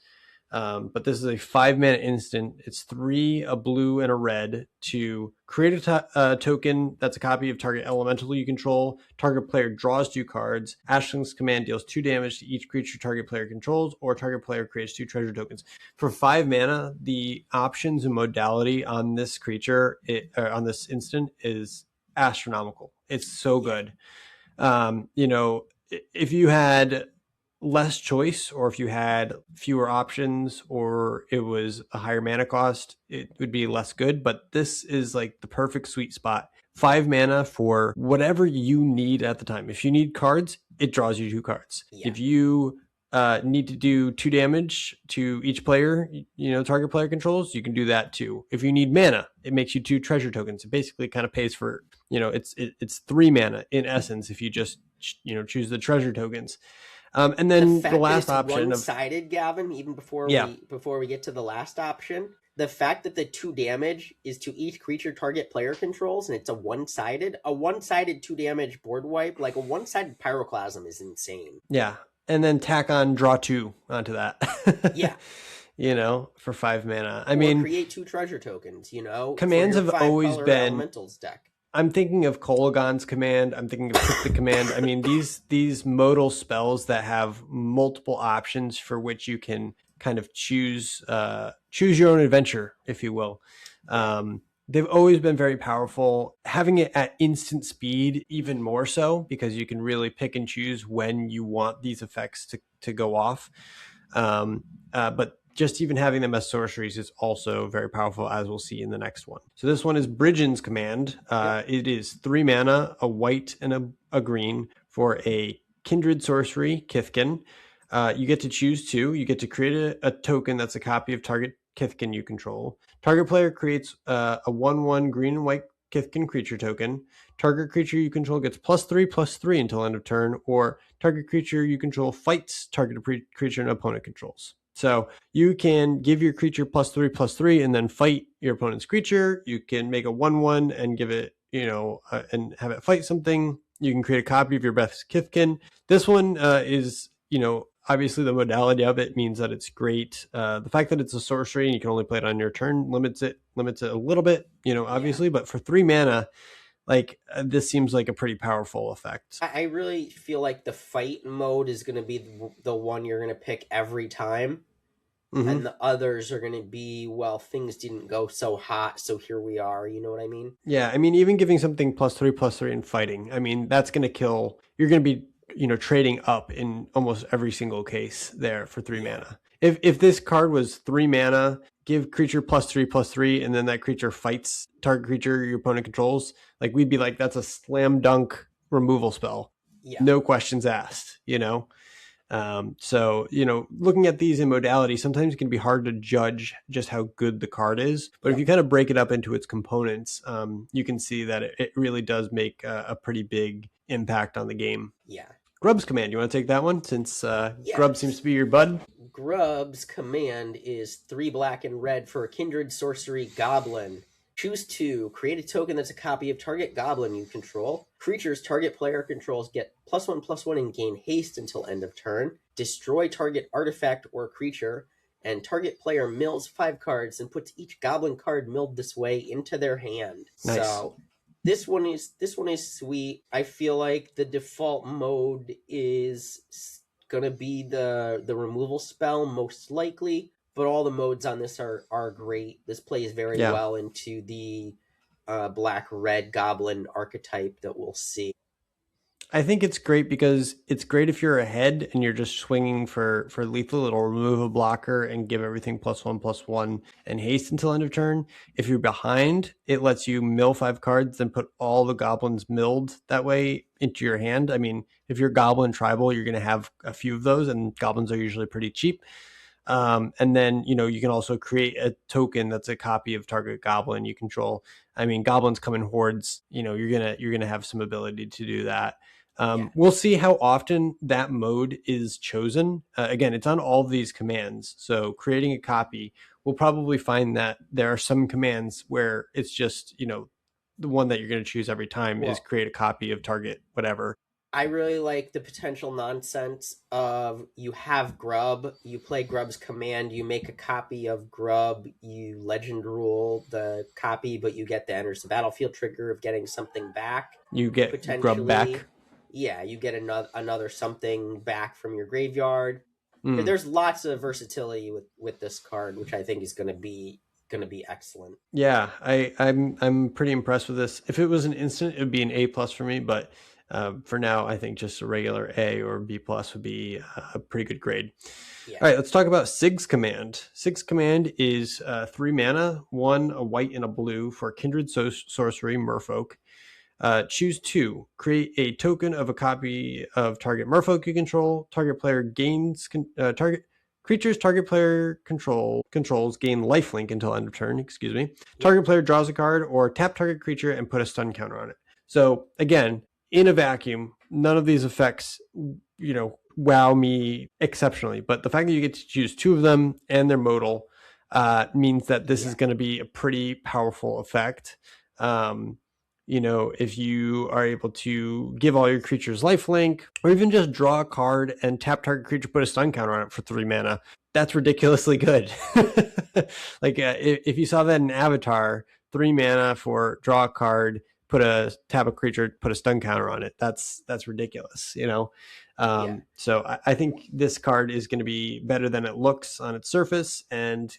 But this is a 5-mana instant. It's 3, a blue, and a red to create a token that's a copy of target elemental you control. Target player draws 2 cards. Ashling's Command deals 2 damage to each creature target player controls, or target player creates 2 treasure tokens. For 5 mana, the options and modality on this creature, on this instant, is astronomical. It's so good. If you had less choice, or if you had fewer options, or it was a higher mana cost, it would be less good. But this is like the perfect sweet spot. 5 mana for whatever you need at the time. If you need cards, it draws you 2 cards. If you need to do 2 damage to each player, target player controls, you can do that too. If you need mana, it makes you 2 treasure tokens. It basically kind of pays for, it's 3 mana in essence if you just choose the treasure tokens. And then the last option one-sided, Gavin, even before we get to the last option, the fact that the 2 damage is to each creature target player controls, and it's a one-sided 2 damage board wipe, like a one-sided pyroclasm, is insane. Yeah, and then tack on draw 2 onto that. Yeah. For 5 mana. I mean, create 2 treasure tokens. Commands have always been elementals deck. I'm thinking of Kolaghan's Command. I'm thinking of Cryptic Command. I mean, these modal spells that have multiple options for which you can kind of choose your own adventure, if you will. They've always been very powerful. Having it at instant speed, even more so, because you can really pick and choose when you want these effects to go off. But just even having them as sorceries is also very powerful, as we'll see in the next one. So this one is Brigid's Command. It is 3 mana, a white and a green for a kindred sorcery, Kithkin. You get to choose 2. You get to create a token that's a copy of target Kithkin you control. Target player creates a 1/1 green and white Kithkin creature token. Target creature you control gets +3/+3 until end of turn, or target creature you control fights target creature an opponent controls. So you can give your creature +3/+3 and then fight your opponent's creature. You can make a 1/1 and give it, and have it fight something. You can create a copy of your best Kithkin. This one is, obviously the modality of it means that it's great. The fact that it's a sorcery and you can only play it on your turn limits it a little bit, obviously. But for 3 mana, this seems like a pretty powerful effect. I really feel like the fight mode is going to be the one you're going to pick every time. And the others are going to be, well, things didn't go so hot, so here we are. You know what I mean? Yeah, I mean, even giving something +3/+3 in fighting, I mean, that's going to kill. You're going to be, trading up in almost every single case there for 3 mana. If this card was 3 mana, give creature +3/+3, and then that creature fights target creature your opponent controls, we'd be like, that's a slam dunk removal spell. Yeah. No questions asked, So, looking at these in modality, sometimes it can be hard to judge just how good the card is. But if you kind of break it up into its components, you can see that it really does make a pretty big impact on the game. Yeah. Grub's Command. You want to take that one, since Grub seems to be your bud? Grub's Command is 3 black and red for a kindred sorcery goblin. Choose 2. Create a token that's a copy of target goblin you control. Creatures target player controls get +1/+1 and gain haste until end of turn. Destroy target artifact or creature. And target player mills 5 cards and puts each goblin card milled this way into their hand. Nice. So this one is sweet. I feel like the default mode is gonna be the removal spell most likely. But all the modes on this are great. This plays very well into the black-red goblin archetype that we'll see. I think it's great because it's great if you're ahead and you're just swinging for lethal. It'll remove a blocker and give everything +1/+1 and haste until end of turn. If you're behind, it lets you mill 5 cards, then put all the goblins milled that way into your hand. I mean, if you're goblin tribal, you're going to have a few of those, and goblins are usually pretty cheap. And then, you can also create a token that's a copy of target goblin you control. I mean, goblins come in hordes. You're gonna have some ability to do that. We'll see how often that mode is chosen. Again, it's on all of these commands. So creating a copy, we'll probably find that there are some commands where it's just, the one that you're going to choose every time is create a copy of target whatever. I really like the potential nonsense of you have Grub, you play Grub's command, you make a copy of Grub, you legend rule the copy, but you get the enters the battlefield trigger of getting something back. You get Grub back. Yeah, you get another something back from your graveyard. There's lots of versatility with this card, which I think is going to be excellent. Yeah, I'm pretty impressed with this. If it was an instant, it would be an A+ for me, but for now, I think just a regular A or B+ would be a pretty good grade. Yeah. All right, let's talk about Sig's Command. Sig's Command is 3 mana, 1 a white and a blue for Kindred Sorcery Merfolk. Choose 2. Create a token of a copy of target Merfolk you control. Target player gains target creatures target player controls gain lifelink until end of turn. Excuse me. Target player draws a card or tap target creature and put a stun counter on it. So again, in a vacuum, none of these effects, wow me exceptionally. But the fact that you get to choose 2 of them and they're modal means that this is going to be a pretty powerful effect. If you are able to give all your creatures lifelink, or even just draw a card and tap target creature, put a stun counter on it for 3 mana, that's ridiculously good. Like if you saw that in Avatar, 3 mana for draw a card, tap a creature, put a stun counter on it. That's ridiculous, So I think this card is going to be better than it looks on its surface, and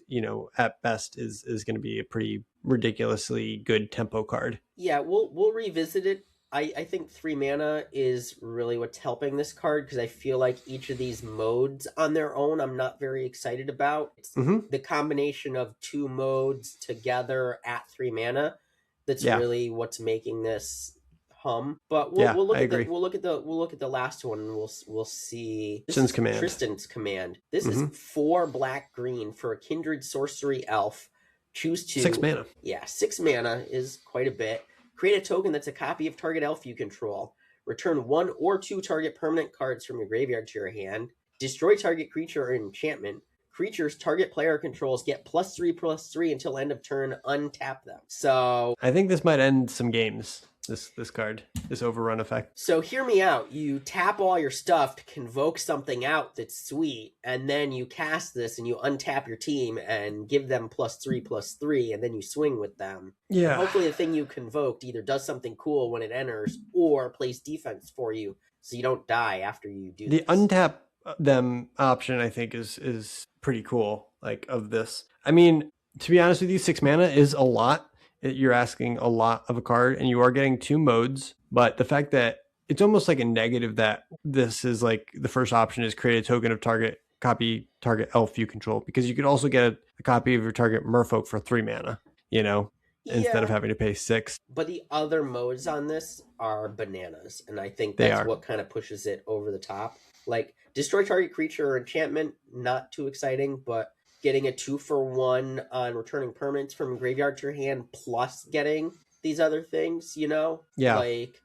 at best is going to be a pretty ridiculously good tempo card. Yeah, we'll revisit it. I think 3 mana is really what's helping this card, because I feel like each of these modes on their own I'm not very excited about. It's the combination of 2 modes together at 3 mana that's really what's making this hum. But we'll look at the last one, and we'll see. Tristan's Command. This is 4 black green for a Kindred Sorcery Elf. Choose 2. 6 mana. Yeah, 6 mana is quite a bit. Create a token that's a copy of target elf you control. Return 1 or 2 target permanent cards from your graveyard to your hand. Destroy target creature or enchantment. Creatures target player controls get +3/+3 until end of turn. Untap them. So I think this might end some games. This card, this overrun effect. So hear me out. You tap all your stuff to convoke something out that's sweet, and then you cast this and you untap your team and give them +3/+3, and then you swing with them. Yeah. And hopefully the thing you convoked either does something cool when it enters or plays defense for you, so you don't die after you do the this. Untap them option, I think, is pretty cool. Like, of this, I mean, to be honest with you, 6 mana is a lot. You're asking a lot of a card, and you are getting 2 modes. But the fact that it's almost like a negative that this is like the first option is create a token of target elf you control, because you could also get a copy of your target Merfolk for 3 mana, instead of having to pay 6. But the other modes on this are bananas, and I think that's what kind of pushes it over the top. Like, destroy target creature or enchantment, not too exciting, but getting a 2-for-1 on returning permanents from graveyard to your hand, plus getting these other things, Yeah. Like,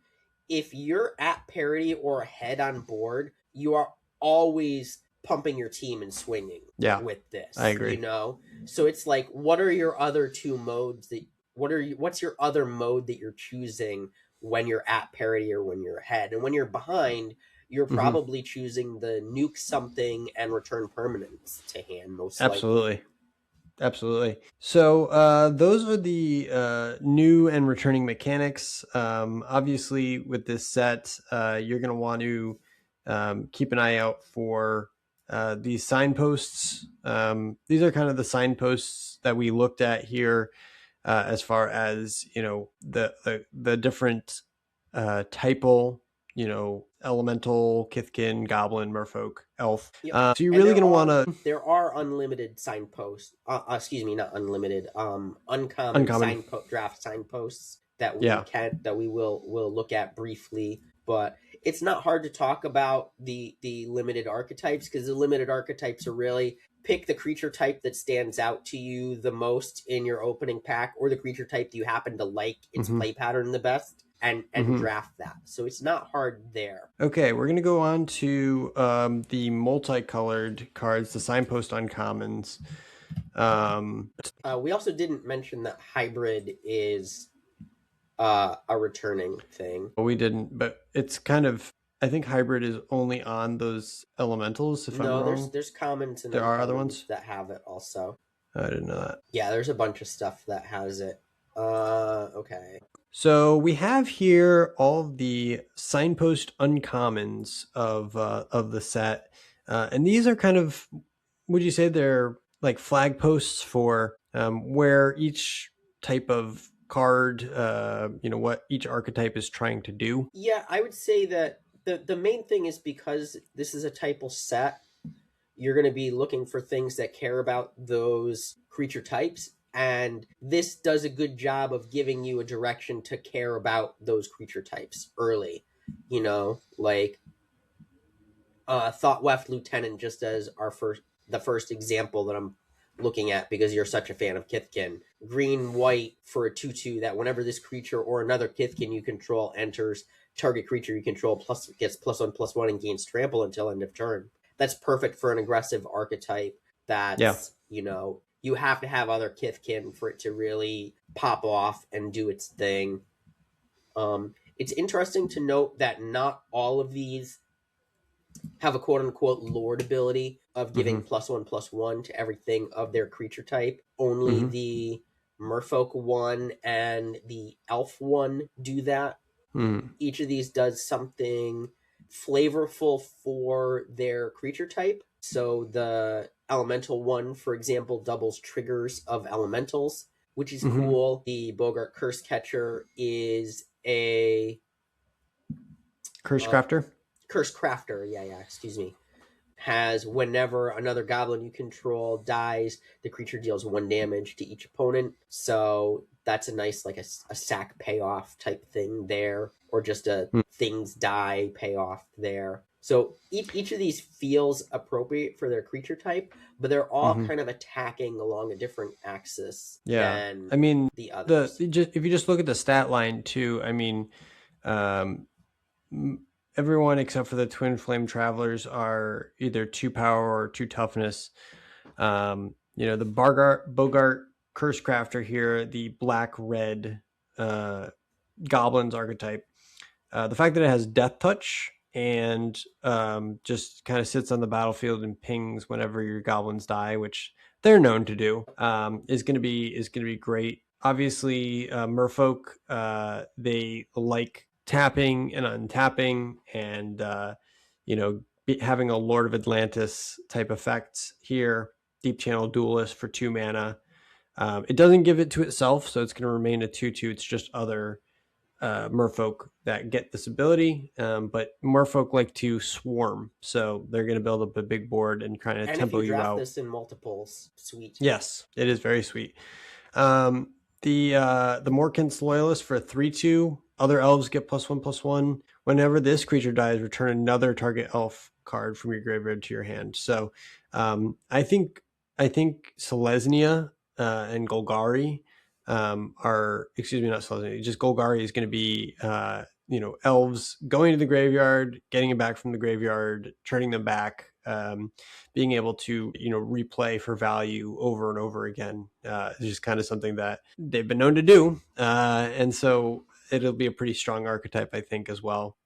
if you're at parity or ahead on board, you are always pumping your team and swinging with this. I agree. So it's like, what are your other 2 modes what's your other mode that you're choosing when you're at parity or when you're ahead? And when you're behind, you're probably choosing the nuke something and return permanents to hand, most likely. Absolutely. So those are the new and returning mechanics. Obviously, with this set, you're going to want to keep an eye out for these signposts. These are kind of the signposts that we looked at here, as far as the different typal elemental, Kithkin, Goblin, Merfolk, Elf. Yep. So you're really going to want to... There are unlimited signposts. Excuse me, not unlimited. Uncommon draft signposts that we will look at briefly. But it's not hard to talk about the limited archetypes, because the limited archetypes are really pick the creature type that stands out to you the most in your opening pack, or the creature type that you happen to like its play pattern the best, and draft that. So it's not hard there. Okay, we're going to go on to the multicolored cards, the signpost uncommons. We also didn't mention that hybrid is a returning thing. We didn't, but it's kind of... I think hybrid is only on those elementals, if I'm wrong. There's commons and there are other ones that have it also. I didn't know that. Yeah, there's a bunch of stuff that has it. Okay. So we have here all the signpost uncommons of the set. And these are kind of, would you say they're like flag posts for where each type of card, what each archetype is trying to do? Yeah, I would say that the main thing is, because this is a typal set, you're going to be looking for things that care about those creature types. And this does a good job of giving you a direction to care about those creature types early. Like Thoughtweft Lieutenant, just as the first example that I'm looking at, because you're such a fan of Kithkin. Green, white for a 2/2 that whenever this creature or another Kithkin you control enters, target creature you control gets +1/+1 and gains trample until end of turn. That's perfect for an aggressive archetype. That's, you have to have other Kithkin for it to really pop off and do its thing. It's interesting to note that not all of these have a quote-unquote Lord ability of giving +1/+1 to everything of their creature type. Only the Merfolk one and the Elf one do that. Each of these does something flavorful for their creature type. So the Elemental one, for example, doubles triggers of elementals, which is cool. The Bogart Curse Catcher is a... Curse Crafter? Curse Crafter, excuse me. Has whenever another goblin you control dies, the creature deals 1 damage to each opponent. So that's a nice, like a sack payoff type thing there, or just a things die payoff there. So each of these feels appropriate for their creature type, but they're all kind of attacking along a different axis than the others. If you just look at the stat line too, everyone except for the Twin Flame Travelers are either 2 power or 2 toughness. The Bogart Curse Crafter here, the black-red Goblins archetype. The fact that it has Death Touch and just kind of sits on the battlefield and pings whenever your goblins die, which they're known to do, is going to be great. Obviously, Merfolk, they like tapping and untapping, and having a Lord of Atlantis type effect here. Deep Channel Duelist for 2 mana. It doesn't give it to itself, so it's going to remain a 2/2. It's just other Merfolk that get this ability, but Merfolk like to swarm, so they're going to build up a big board and kind of tempo you out. And if you draft this in multiples, sweet. Yes, it is very sweet. The Morkins Loyalist for 3/2. Other elves get +1/+1. Whenever this creature dies, return another target elf card from your graveyard to your hand. So I think Selesnya and Golgari just Golgari is going to be elves going to the graveyard, getting it back from the graveyard, turning them back, being able to replay for value over and over again. It's just kind of something that they've been known to do, and so it'll be a pretty strong archetype, I think, as well.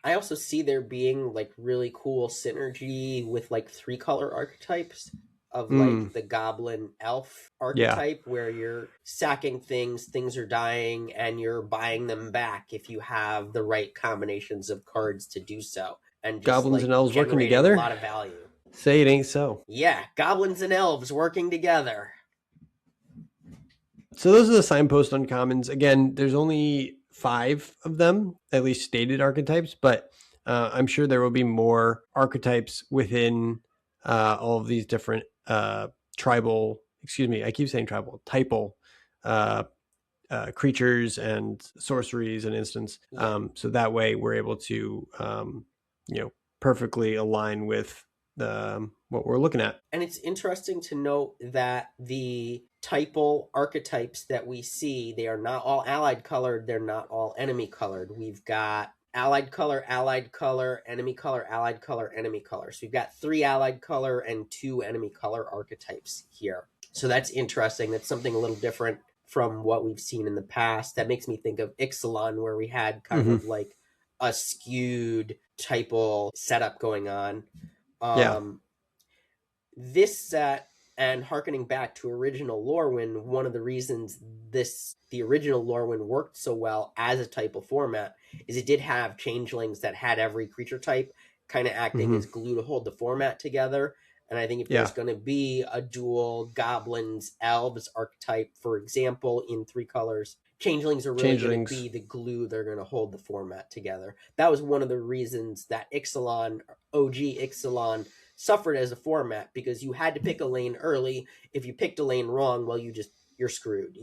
I also see there being like really cool synergy with like 3-color archetypes of like the Goblin Elf archetype, where you're sacking things are dying, and you're buying them back if you have the right combinations of cards to do so. And just, Goblins and Elves working together? A lot of value. Say it ain't so. Yeah, Goblins and Elves working together. So those are the signpost uncommons. Again, there's only 5 of them, at least stated archetypes, but I'm sure there will be more archetypes within all of these different tribal, excuse me, I keep saying tribal, typal creatures and sorceries and instants. So that way we're able to, perfectly align with what we're looking at. And it's interesting to note that the typal archetypes that we see, they are not all allied colored, they're not all enemy colored. We've got allied color, enemy color, allied color, enemy color. So we've got 3 allied color and 2 enemy color archetypes here. So that's interesting. That's something a little different from what we've seen in the past. That makes me think of Ixalan, where we had kind of like a skewed typal setup going on. This set, and harkening back to original Lorwyn, one of the reasons the original Lorwyn worked so well as a typal format is it did have changelings that had every creature type kind of acting as glue to hold the format together. And I think if there's going to be a dual Goblins, Elves archetype, for example, in 3 colors, changelings are really going to be the glue they're going to hold the format together. That was one of the reasons that Ixalan, OG Ixalan, suffered as a format, because you had to pick a lane early. If you picked a lane wrong, well, you're screwed,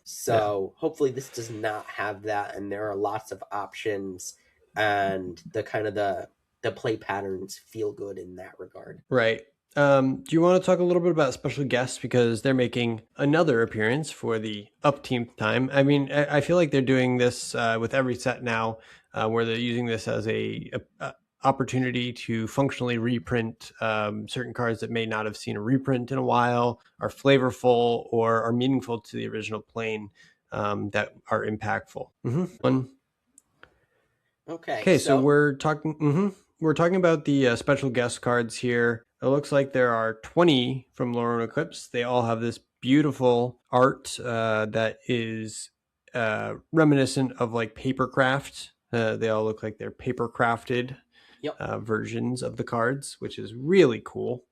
So hopefully this does not have that, and there are lots of options, and the play patterns feel good in that regard. Right. Do you want to talk a little bit about special guests, because they're making another appearance for the upteenth time? I mean, I feel like they're doing this with every set now, where they're using this as a opportunity to functionally reprint certain cards that may not have seen a reprint in a while, are flavorful, or are meaningful to the original plane, that are impactful. Okay, so we're talking about the special guest cards here. It looks like there are 20 from Lorwyn Eclipsed. They all have this beautiful art that is reminiscent of like papercraft. They all look like they're paper crafted versions of the cards, which is really cool.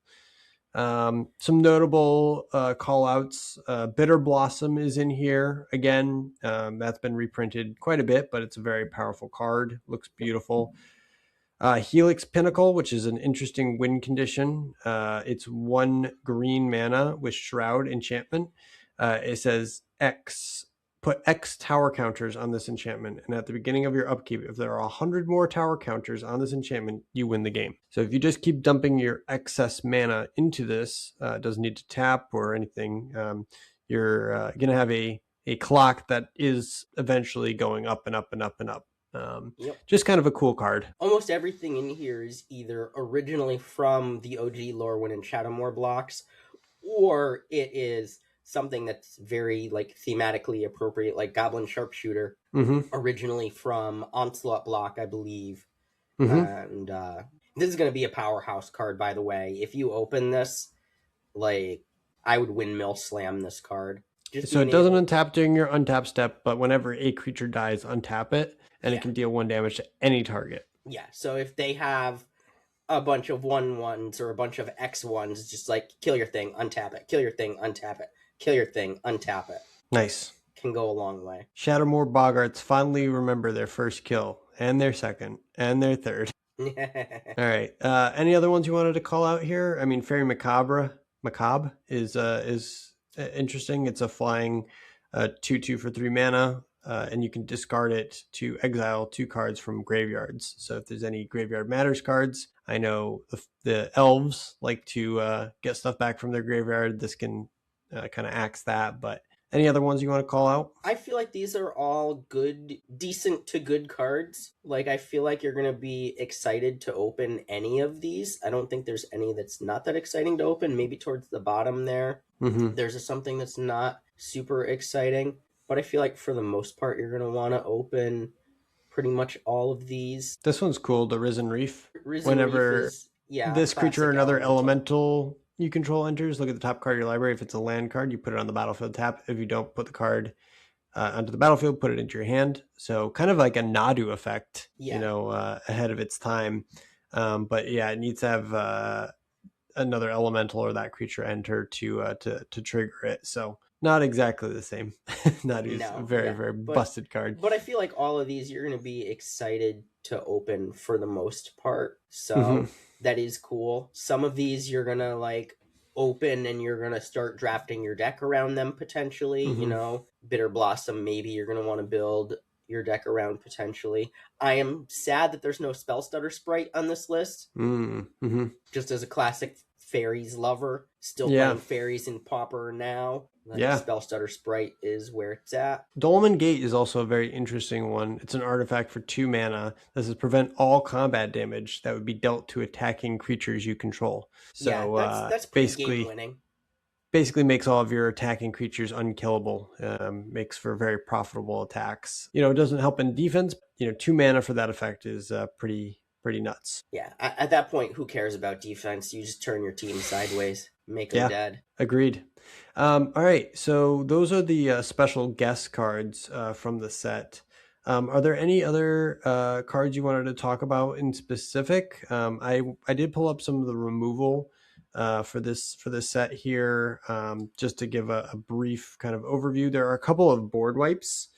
Some notable call outs. Bitter Blossom is in here again. That's been reprinted quite a bit, but it's a very powerful card. Looks beautiful. Helix Pinnacle, which is an interesting win condition. It's 1 green mana with Shroud enchantment. It says put X tower counters on this enchantment, and at the beginning of your upkeep, if there are 100 more tower counters on this enchantment, you win the game. So if you just keep dumping your excess mana into this, it doesn't need to tap or anything, you're going to have a clock that is eventually going up and up and up and up. Just kind of a cool card. Almost everything in here is either originally from the OG Lorwyn and Shadowmoor blocks, or it is something that's very like thematically appropriate, like Goblin Sharpshooter, originally from Onslaught block, I believe. And this is going to be a powerhouse card, by the way. If you open this, like, I would windmill slam this card. So it doesn't untap during your untap step, but whenever a creature dies, untap it, and it can deal 1 damage to any target. Yeah, so if they have a bunch of 1/1s or a bunch of X1s, just like kill your thing, untap it, kill your thing, untap it, kill your thing, untap it. Nice. Can go a long way. Shadowmoor Boggarts fondly remember their first kill, and their second, and their third. All right. Any other ones you wanted to call out here? I mean, Fairy Macabre is interesting. It's a flying 2/2 for 3 mana, and you can discard it to exile 2 cards from graveyards. So if there's any Graveyard Matters cards, I know the Elves like to get stuff back from their graveyard. This can kind of axe that, but any other ones you want to call out? I feel like these are all good, decent to good cards. Like, I feel like you're going to be excited to open any of these. I don't think there's any that's not that exciting to open. Maybe towards the bottom there, there's something that's not super exciting. But I feel like for the most part, you're going to want to open pretty much all of these. This one's cool, the Risen Reef. Whenever Reef is, this creature or another elemental you control enters, look at the top card of your library. If it's a land card, you put it on the battlefield tap. If you don't, put the card onto the battlefield, put it into your hand. So kind of like a Nadu effect, ahead of its time. But yeah, it needs to have another elemental or that creature enter to trigger it. So Not exactly the same. Not is a No, very, yeah, very busted card. but I feel like all of these you're going to be excited to open for the most part. Mm-hmm. So that is cool. Some of these you're going to like open and you're going to start drafting your deck around them potentially. You Mm-hmm. know, Bitter Blossom, maybe you're going to want to build your deck around potentially. I am sad that there's no Spell Stutter Sprite on this list. Mm-hmm. Just as a classic fairies lover, still Yeah. playing fairies in Pauper now. Yeah. Spell Stutter Sprite is where it's at. Dolmen Gate is also a very interesting one. It's an artifact for 2 mana. This is prevent all combat damage that would be dealt to attacking creatures you control. So yeah, that's pretty game winning. Basically makes all of your attacking creatures unkillable. Makes for very profitable attacks. You know, it doesn't help in defense. You know, 2 mana for that effect is pretty nuts. Yeah, at that point, who cares about defense? You just turn your team sideways, make them dead. Agreed. All right, so those are the special guest cards from the set. Are there any other cards you wanted to talk about in specific? I did pull up some of the removal for this set here, just to give a brief kind of overview. There are a couple of board wipes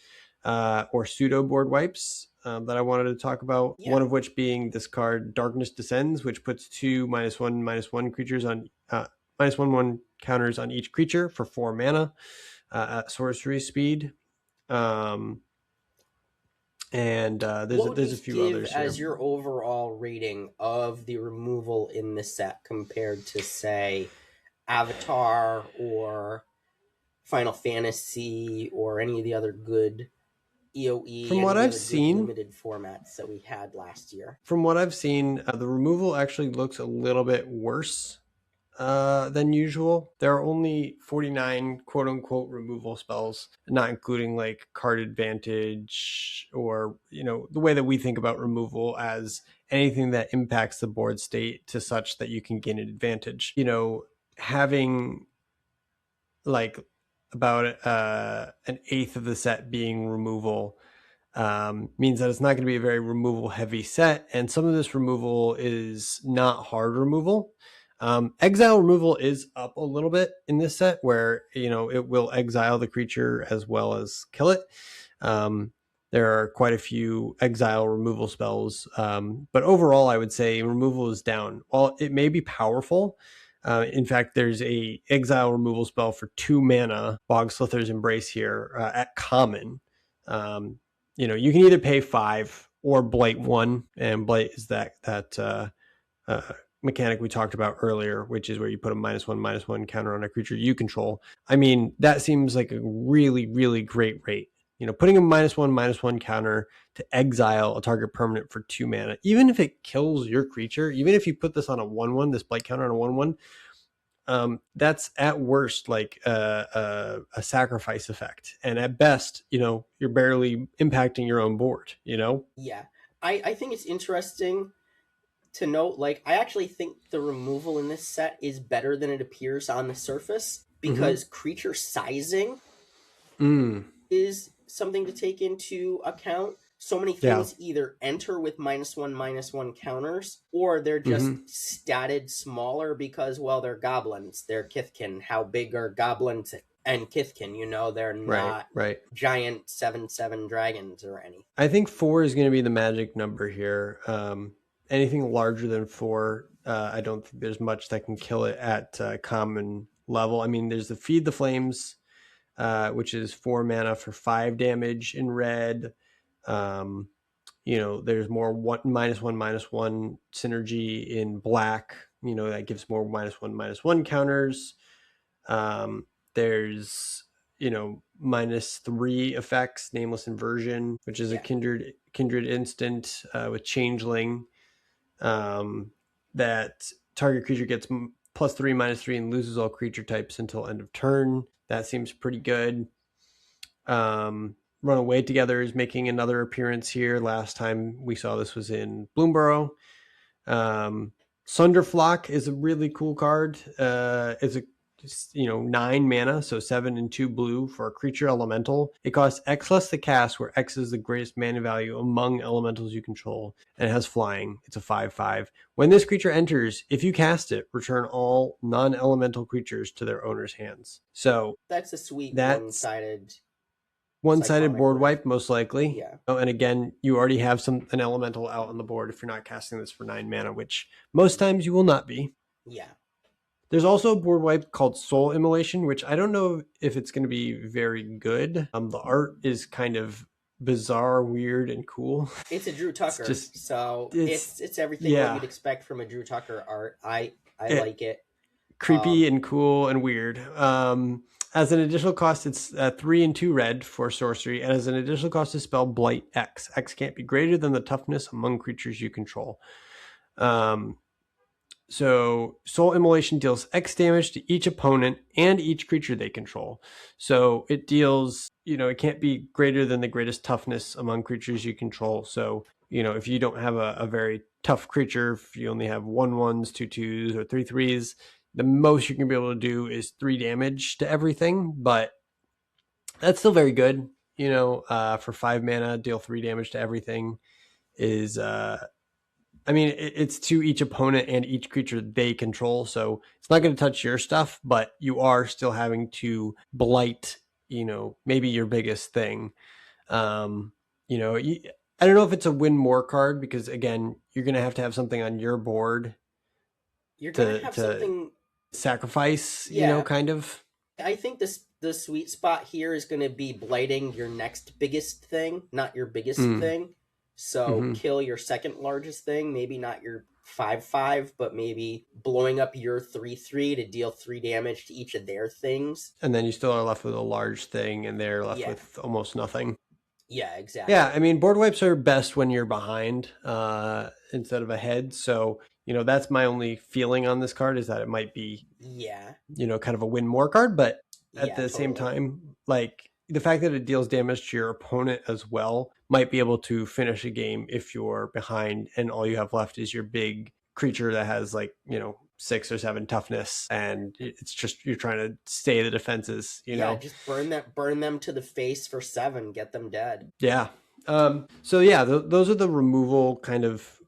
or pseudo board wipes that I wanted to talk about. Yeah. One of which being this card, Darkness Descends, which puts 2 -1/-1 creatures on -1/-1 counters on each creature for 4 mana at sorcery speed. And there's a few others here. As your overall rating of the removal in this set compared to, say, Avatar or Final Fantasy or any of the other good EOE, from what I've seen, limited formats that we had last year? From what I've seen, the removal actually looks a little bit worse than usual. There are only 49 quote unquote removal spells, not including like card advantage or, you know, the way that we think about removal as anything that impacts the board state to such that you can gain an advantage. You know, having like about an eighth of the set being removal means that it's not going to be a very removal heavy set, and some of this removal is not hard removal. Exile removal is up a little bit in this set, where, you know, it will exile the creature as well as kill it. There are quite a few exile removal spells, but overall I would say removal is down. While it may be powerful, in fact, there's a exile removal spell for 2 mana, Bogslither's Embrace here at common. You know, you can either pay 5 or Blight 1, and Blight is that mechanic we talked about earlier, which is where you put a -1/-1 counter on a creature you control. I mean, that seems like a really, really great rate. You know, putting a -1/-1 counter to exile a target permanent for 2 mana, even if it kills your creature, even if you put this on a 1/1, this Blight counter on a 1/1, that's at worst like a sacrifice effect, and at best, you know, you're barely impacting your own board. You know. Yeah, I think it's interesting to note. Like, I actually think the removal in this set is better than it appears on the surface, because creature sizing is something to take into account. So many things either enter with -1/-1 counters, or they're just statted smaller because, well, they're goblins. They're Kithkin. How big are goblins and Kithkin? You know, they're not giant 7/7 dragons or anything. I think 4 is going to be the magic number here. Anything larger than 4, I don't think there's much that can kill it at common level. I mean, there's the Feed the Flames, which is 4 mana for 5 damage in red. You know, there's more -1/-1 synergy in black. You know, that gives more -1/-1 counters. There's, you know, -3 effects, Nameless Inversion, which is a kindred instant with Changeling. That target creature gets +3/-3 and loses all creature types until end of turn. That seems pretty good. Run Away Together is making another appearance here. Last time we saw this was in Bloomborough. Sunderflock is a really cool card. It's a 9 mana, so 7 and 2 blue for a creature elemental. It costs X less to cast, where X is the greatest mana value among elementals you control, and it has flying. It's a 5/5. When this creature enters, if you cast it, return all non-elemental creatures to their owner's hands. So that's a sweet that's one-sided board wipe, most likely. Yeah. And again, you already have an elemental out on the board if you're not casting this for 9 mana, which most times you will not be. Yeah. There's also a board wipe called Soul Immolation, which I don't know if it's going to be very good. The art is kind of bizarre, weird, and cool. It's a Drew Tucker, it's everything what you'd expect from a Drew Tucker art. I like it. Creepy and cool and weird. As an additional cost, it's 3 and 2 red for sorcery, and as an additional cost to spell Blight X. X can't be greater than the toughness among creatures you control. So Soul Immolation deals X damage to each opponent and each creature they control. So it deals, it can't be greater than the greatest toughness among creatures you control. So, if you don't have a very tough creature, if you only have 1/1s, 2/2s, or 3/3s, the most you can be able to do is 3 damage to everything. But that's still very good. For 5 mana, deal 3 damage to everything is... it's to each opponent and each creature they control, so it's not going to touch your stuff, but you are still having to blight, maybe your biggest thing. I don't know if it's a win more card, because again, you're going to have something on your board. You're going to have something sacrifice, kind of. I think the sweet spot here is going to be blighting your next biggest thing, not your biggest thing. So kill your second largest thing, maybe not your 5/5, but maybe blowing up your 3/3 to deal 3 damage to each of their things. And then you still are left with a large thing, and they're left with almost nothing. Yeah, exactly. Yeah, board wipes are best when you're behind instead of ahead. So, that's my only feeling on this card, is that it might be, kind of a win more card. But at the same time, the fact that it deals damage to your opponent as well might be able to finish a game if you're behind and all you have left is your big creature that has 6 or 7 toughness, and it's just you're trying to stay the defenses. Just burn them to the face for 7, get them dead. Yeah. Those are the removal kind of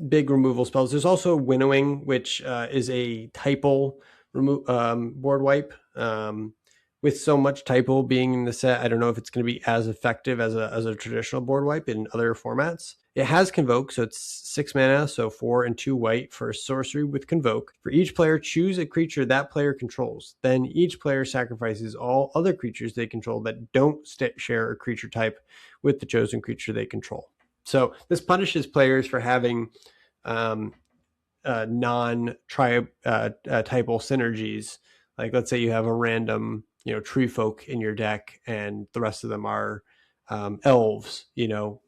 big removal spells. There's also Winnowing, which is a typal board wipe. With so much typal being in the set, I don't know if it's going to be as effective as a traditional board wipe in other formats. It has Convoke, so it's 6 mana, so 4 and 2 white for a sorcery with Convoke. For each player, choose a creature that player controls. Then each player sacrifices all other creatures they control that don't share a creature type with the chosen creature they control. So this punishes players for having non-typal synergies. Like, let's say you have a random tree folk in your deck, and the rest of them are elves. Your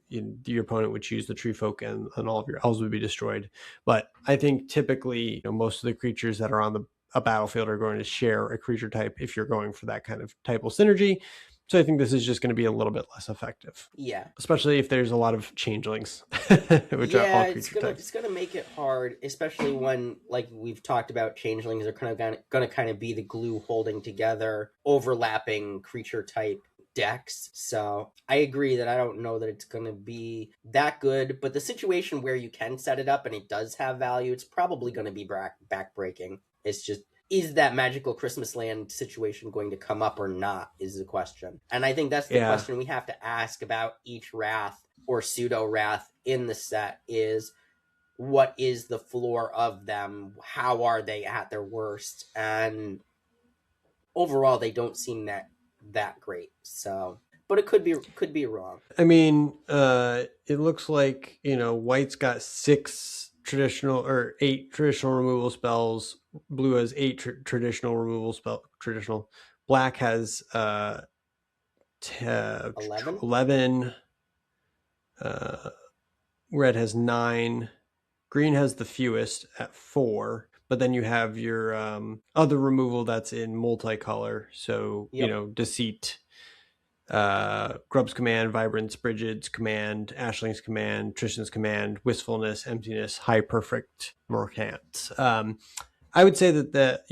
opponent would choose the tree folk, and all of your elves would be destroyed. But I think typically, most of the creatures that are on a battlefield are going to share a creature type if you're going for that kind of typal synergy. So I think this is just going to be a little bit less effective. Yeah. Especially if there's a lot of changelings, which are all creature types. It's going to make it hard, especially when, like we've talked about, changelings are going to kind of be the glue holding together overlapping creature type decks. So I agree that I don't know that it's going to be that good, but the situation where you can set it up and it does have value, it's probably going to be backbreaking. It's just, is that magical Christmas land situation going to come up or not is the question. And I think that's the question we have to ask about each Wrath or pseudo Wrath in the set is, what is the floor of them? How are they at their worst? And overall, they don't seem that great. So, but it could be wrong. It looks like, white's got 8 traditional removal spells. Blue has 8 traditional removal spell. Traditional. Black has 11. Red has 9. Green has the fewest at 4. But then you have your other removal that's in multicolor. So, Deceit, Grub's Command, Vibrance, Brigid's Command, Ashling's Command, Tristan's Command, Wistfulness, Emptiness, High Perfect, Morcant. I would say that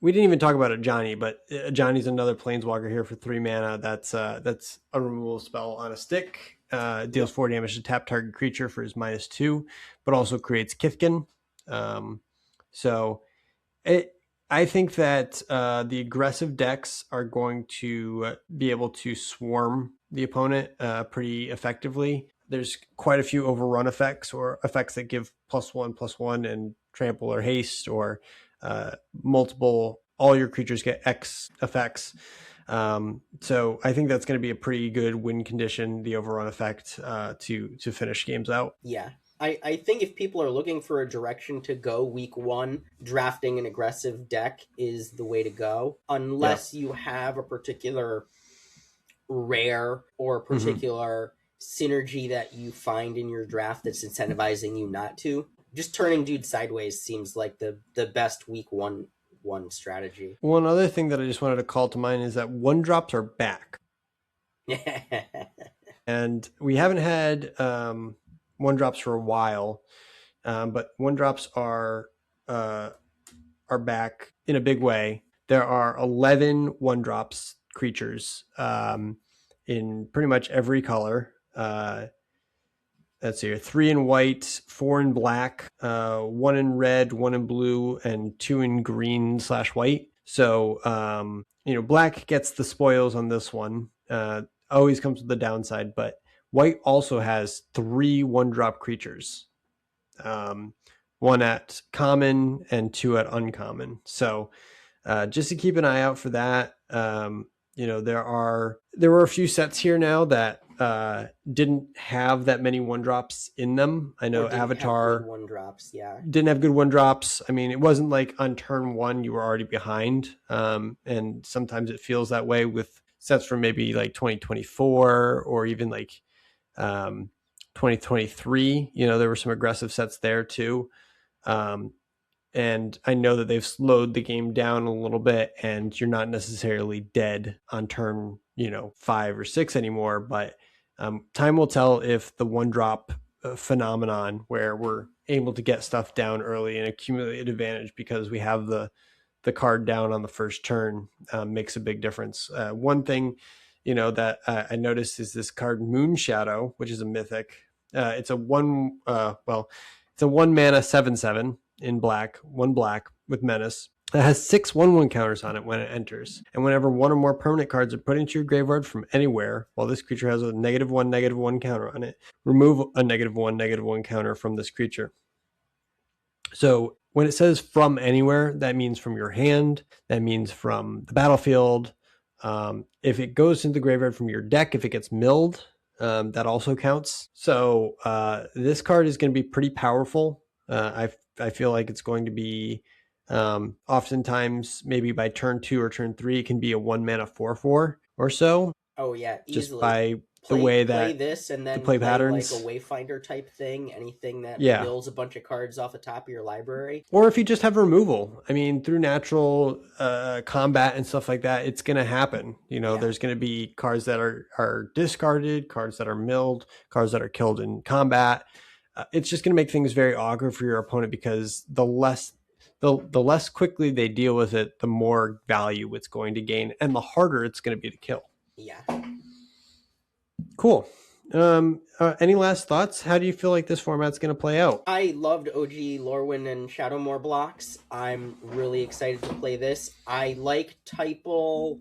We didn't even talk about Ajani, but Ajani's another planeswalker here for 3 mana. That's a removal spell on a stick. Deals 4 damage to tap target creature for his -2, but also creates Kithkin. I think that the aggressive decks are going to be able to swarm the opponent pretty effectively. There's quite a few overrun effects or effects that give +1/+1 and trample or haste, or multiple, all your creatures get X effects. So I think that's going to be a pretty good win condition, the overrun effect, to finish games out. Yeah. I think if people are looking for a direction to go week 1, drafting an aggressive deck is the way to go, unless you have a particular rare or particular synergy that you find in your draft that's incentivizing you not to. Just turning dude sideways seems like the best week 1 strategy. One other thing that I just wanted to call to mind is that 1-drops are back. And we haven't had 1-drops for a while, but 1-drops are back in a big way. There are 11 1-drops creatures in pretty much every color. Let's see here: 3 in white, 4 in black, 1 in red, 1 in blue, and 2 in green/white. So black gets the spoils on this one. Always comes with the downside, but white also has 3 1-drop creatures. 1 at common and 2 at uncommon. So just to keep an eye out for that. There were a few sets here now that didn't have that many 1-drops in them. I know Avatar 1-drops, didn't have good 1-drops. I mean, it wasn't like on turn 1 you were already behind, and sometimes it feels that way with sets from maybe like 2024 or even like 2023. There were some aggressive sets there too. And I know that they've slowed the game down a little bit, and you're not necessarily dead on turn 5 or 6 anymore. But time will tell if the 1-drop phenomenon, where we're able to get stuff down early and accumulate advantage because we have the card down on the first turn, makes a big difference. One thing that I noticed is this card Moon Shadow, which is a mythic. It's a 1 mana 7/7 in black, 1 black with menace. It has 6 1/1 counters on it when it enters. And whenever 1 or more permanent cards are put into your graveyard from anywhere, while this creature has a -1/-1 counter on it, remove a -1/-1 counter from this creature. So when it says from anywhere, that means from your hand, that means from the battlefield. If it goes into the graveyard from your deck, if it gets milled, that also counts. So this card is going to be pretty powerful. I feel like it's going to be oftentimes, maybe by turn 2 or turn 3, it can be a 1 mana 4/4 or so. Oh yeah, easily. Just by the way that play this and then play patterns, like a Wayfinder type thing, anything that builds a bunch of cards off the top of your library. Or if you just have removal, I mean, through natural combat and stuff like that, it's going to happen. There's going to be cards that are discarded, cards that are milled, cards that are killed in combat. It's just going to make things very awkward for your opponent, because the less quickly they deal with it, the more value it's going to gain, and the harder it's going to be to kill. Yeah. Cool. Any last thoughts? How do you feel like this format's going to play out? I loved OG Lorwyn and Shadowmoor blocks. I'm really excited to play this. I like typal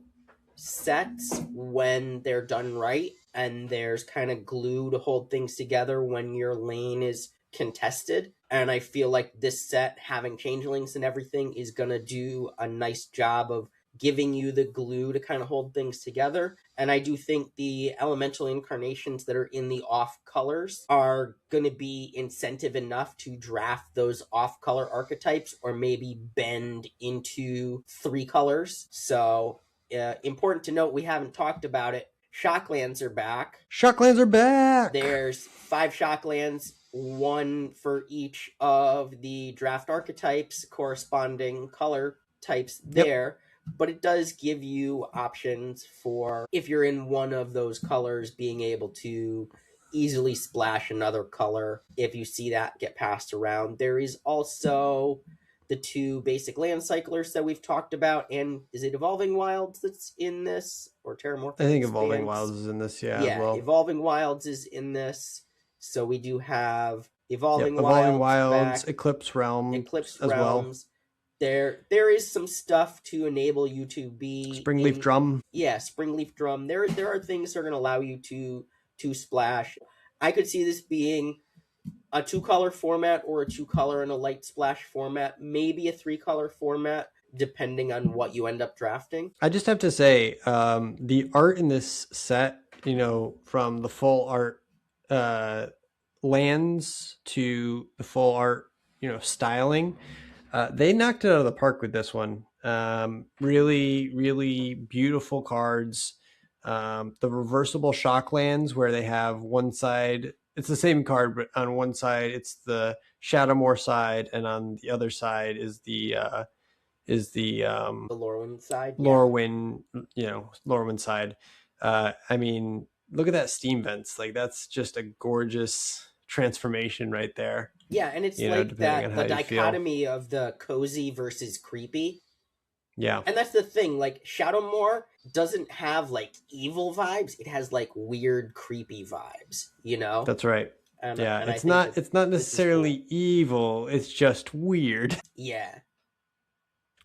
sets when they're done right, and there's kind of glue to hold things together when your lane is contested. And I feel like this set, having changelings and everything, is going to do a nice job of giving you the glue to kind of hold things together. And I do think the elemental incarnations that are in the off colors are going to be incentive enough to draft those off color archetypes, or maybe bend into 3 colors. So important to note, we haven't talked about it, Shocklands are back. Shocklands are back! There's 5 Shocklands, 1 for each of the draft archetypes, corresponding color types there. But it does give you options for, if you're in one of those colors, being able to easily splash another color if you see that get passed around. There is also the 2 basic land cyclers that we've talked about, and is it Evolving Wilds that's in this, or Terramorphic I think Expanse? Evolving Wilds is in this, as well. Evolving Wilds is in this. So we do have Evolving Wilds, Eclipsed Realms as well. There is some stuff to enable you to be Springleaf Drum. Yeah, Springleaf Drum. There are things that are going to allow you to splash. I could see this being a 2-color format, or a 2-color and a light splash format, maybe a 3-color format, depending on what you end up drafting. I just have to say, the art in this set, from the full art lands to the full art, styling, they knocked it out of the park with this one. Really, really beautiful cards. The reversible shock lands, where they have one side, it's the same card, but on one side it's the Shadowmoor side, and on the other side is the Lorwyn side. Lorwyn side. I mean, look at that steam vents. Like, that's just a gorgeous transformation right there. Yeah, and it's like that, the dichotomy of the cozy versus creepy. Yeah. And that's the thing, like, Shadowmoor doesn't have, like, evil vibes. It has, like, weird, creepy vibes, That's right. And it's not necessarily cool. Evil. It's just weird. Yeah.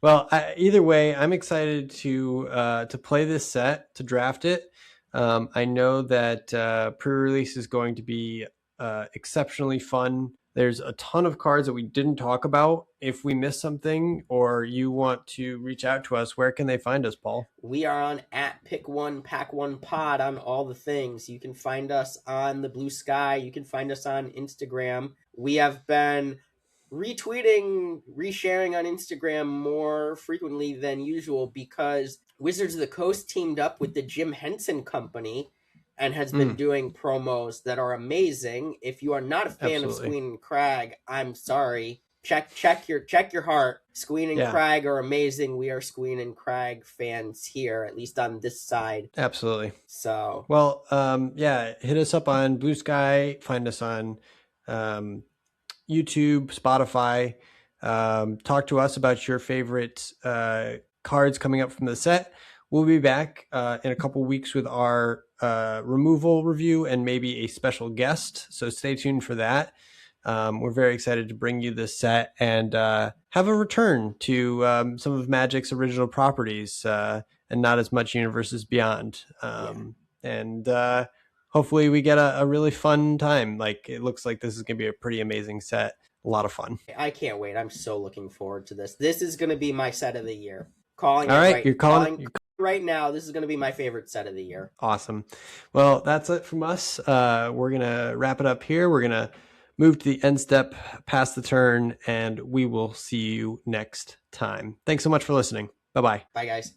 Well, either way, I'm excited to play this set, to draft it. I know that pre-release is going to be exceptionally fun. There's a ton of cards that we didn't talk about. If we missed something, or you want to reach out to us, where can they find us, Paul? We are on @Pick1Pack1Pod on all the things. You can find us on the Blue Sky. You can find us on Instagram. We have been retweeting, resharing on Instagram more frequently than usual, because Wizards of the Coast teamed up with the Jim Henson Company and has been doing promos that are amazing. If you are not a fan of Squeen and Crag, I'm sorry. Check your heart. Squeen and Crag are amazing. We are Squeen and Crag fans here, at least on this side. Absolutely. So, well, hit us up on Blue Sky. Find us on YouTube, Spotify. Talk to us about your favorite cards coming up from the set. We'll be back in a couple weeks with our removal review and maybe a special guest. So stay tuned for that. We're very excited to bring you this set and have a return to some of Magic's original properties and not as much Universes Beyond. And hopefully we get a really fun time. Like, it looks like this is going to be a pretty amazing set. A lot of fun. I can't wait. I'm so looking forward to this. This is going to be my set of the year. You're calling right now. This is going to be my favorite set of the year. Awesome. Well, that's it from us. We're going to wrap it up here. We're going to move to the end step, pass the turn, and we will see you next time. Thanks so much for listening. Bye-bye. Bye, guys.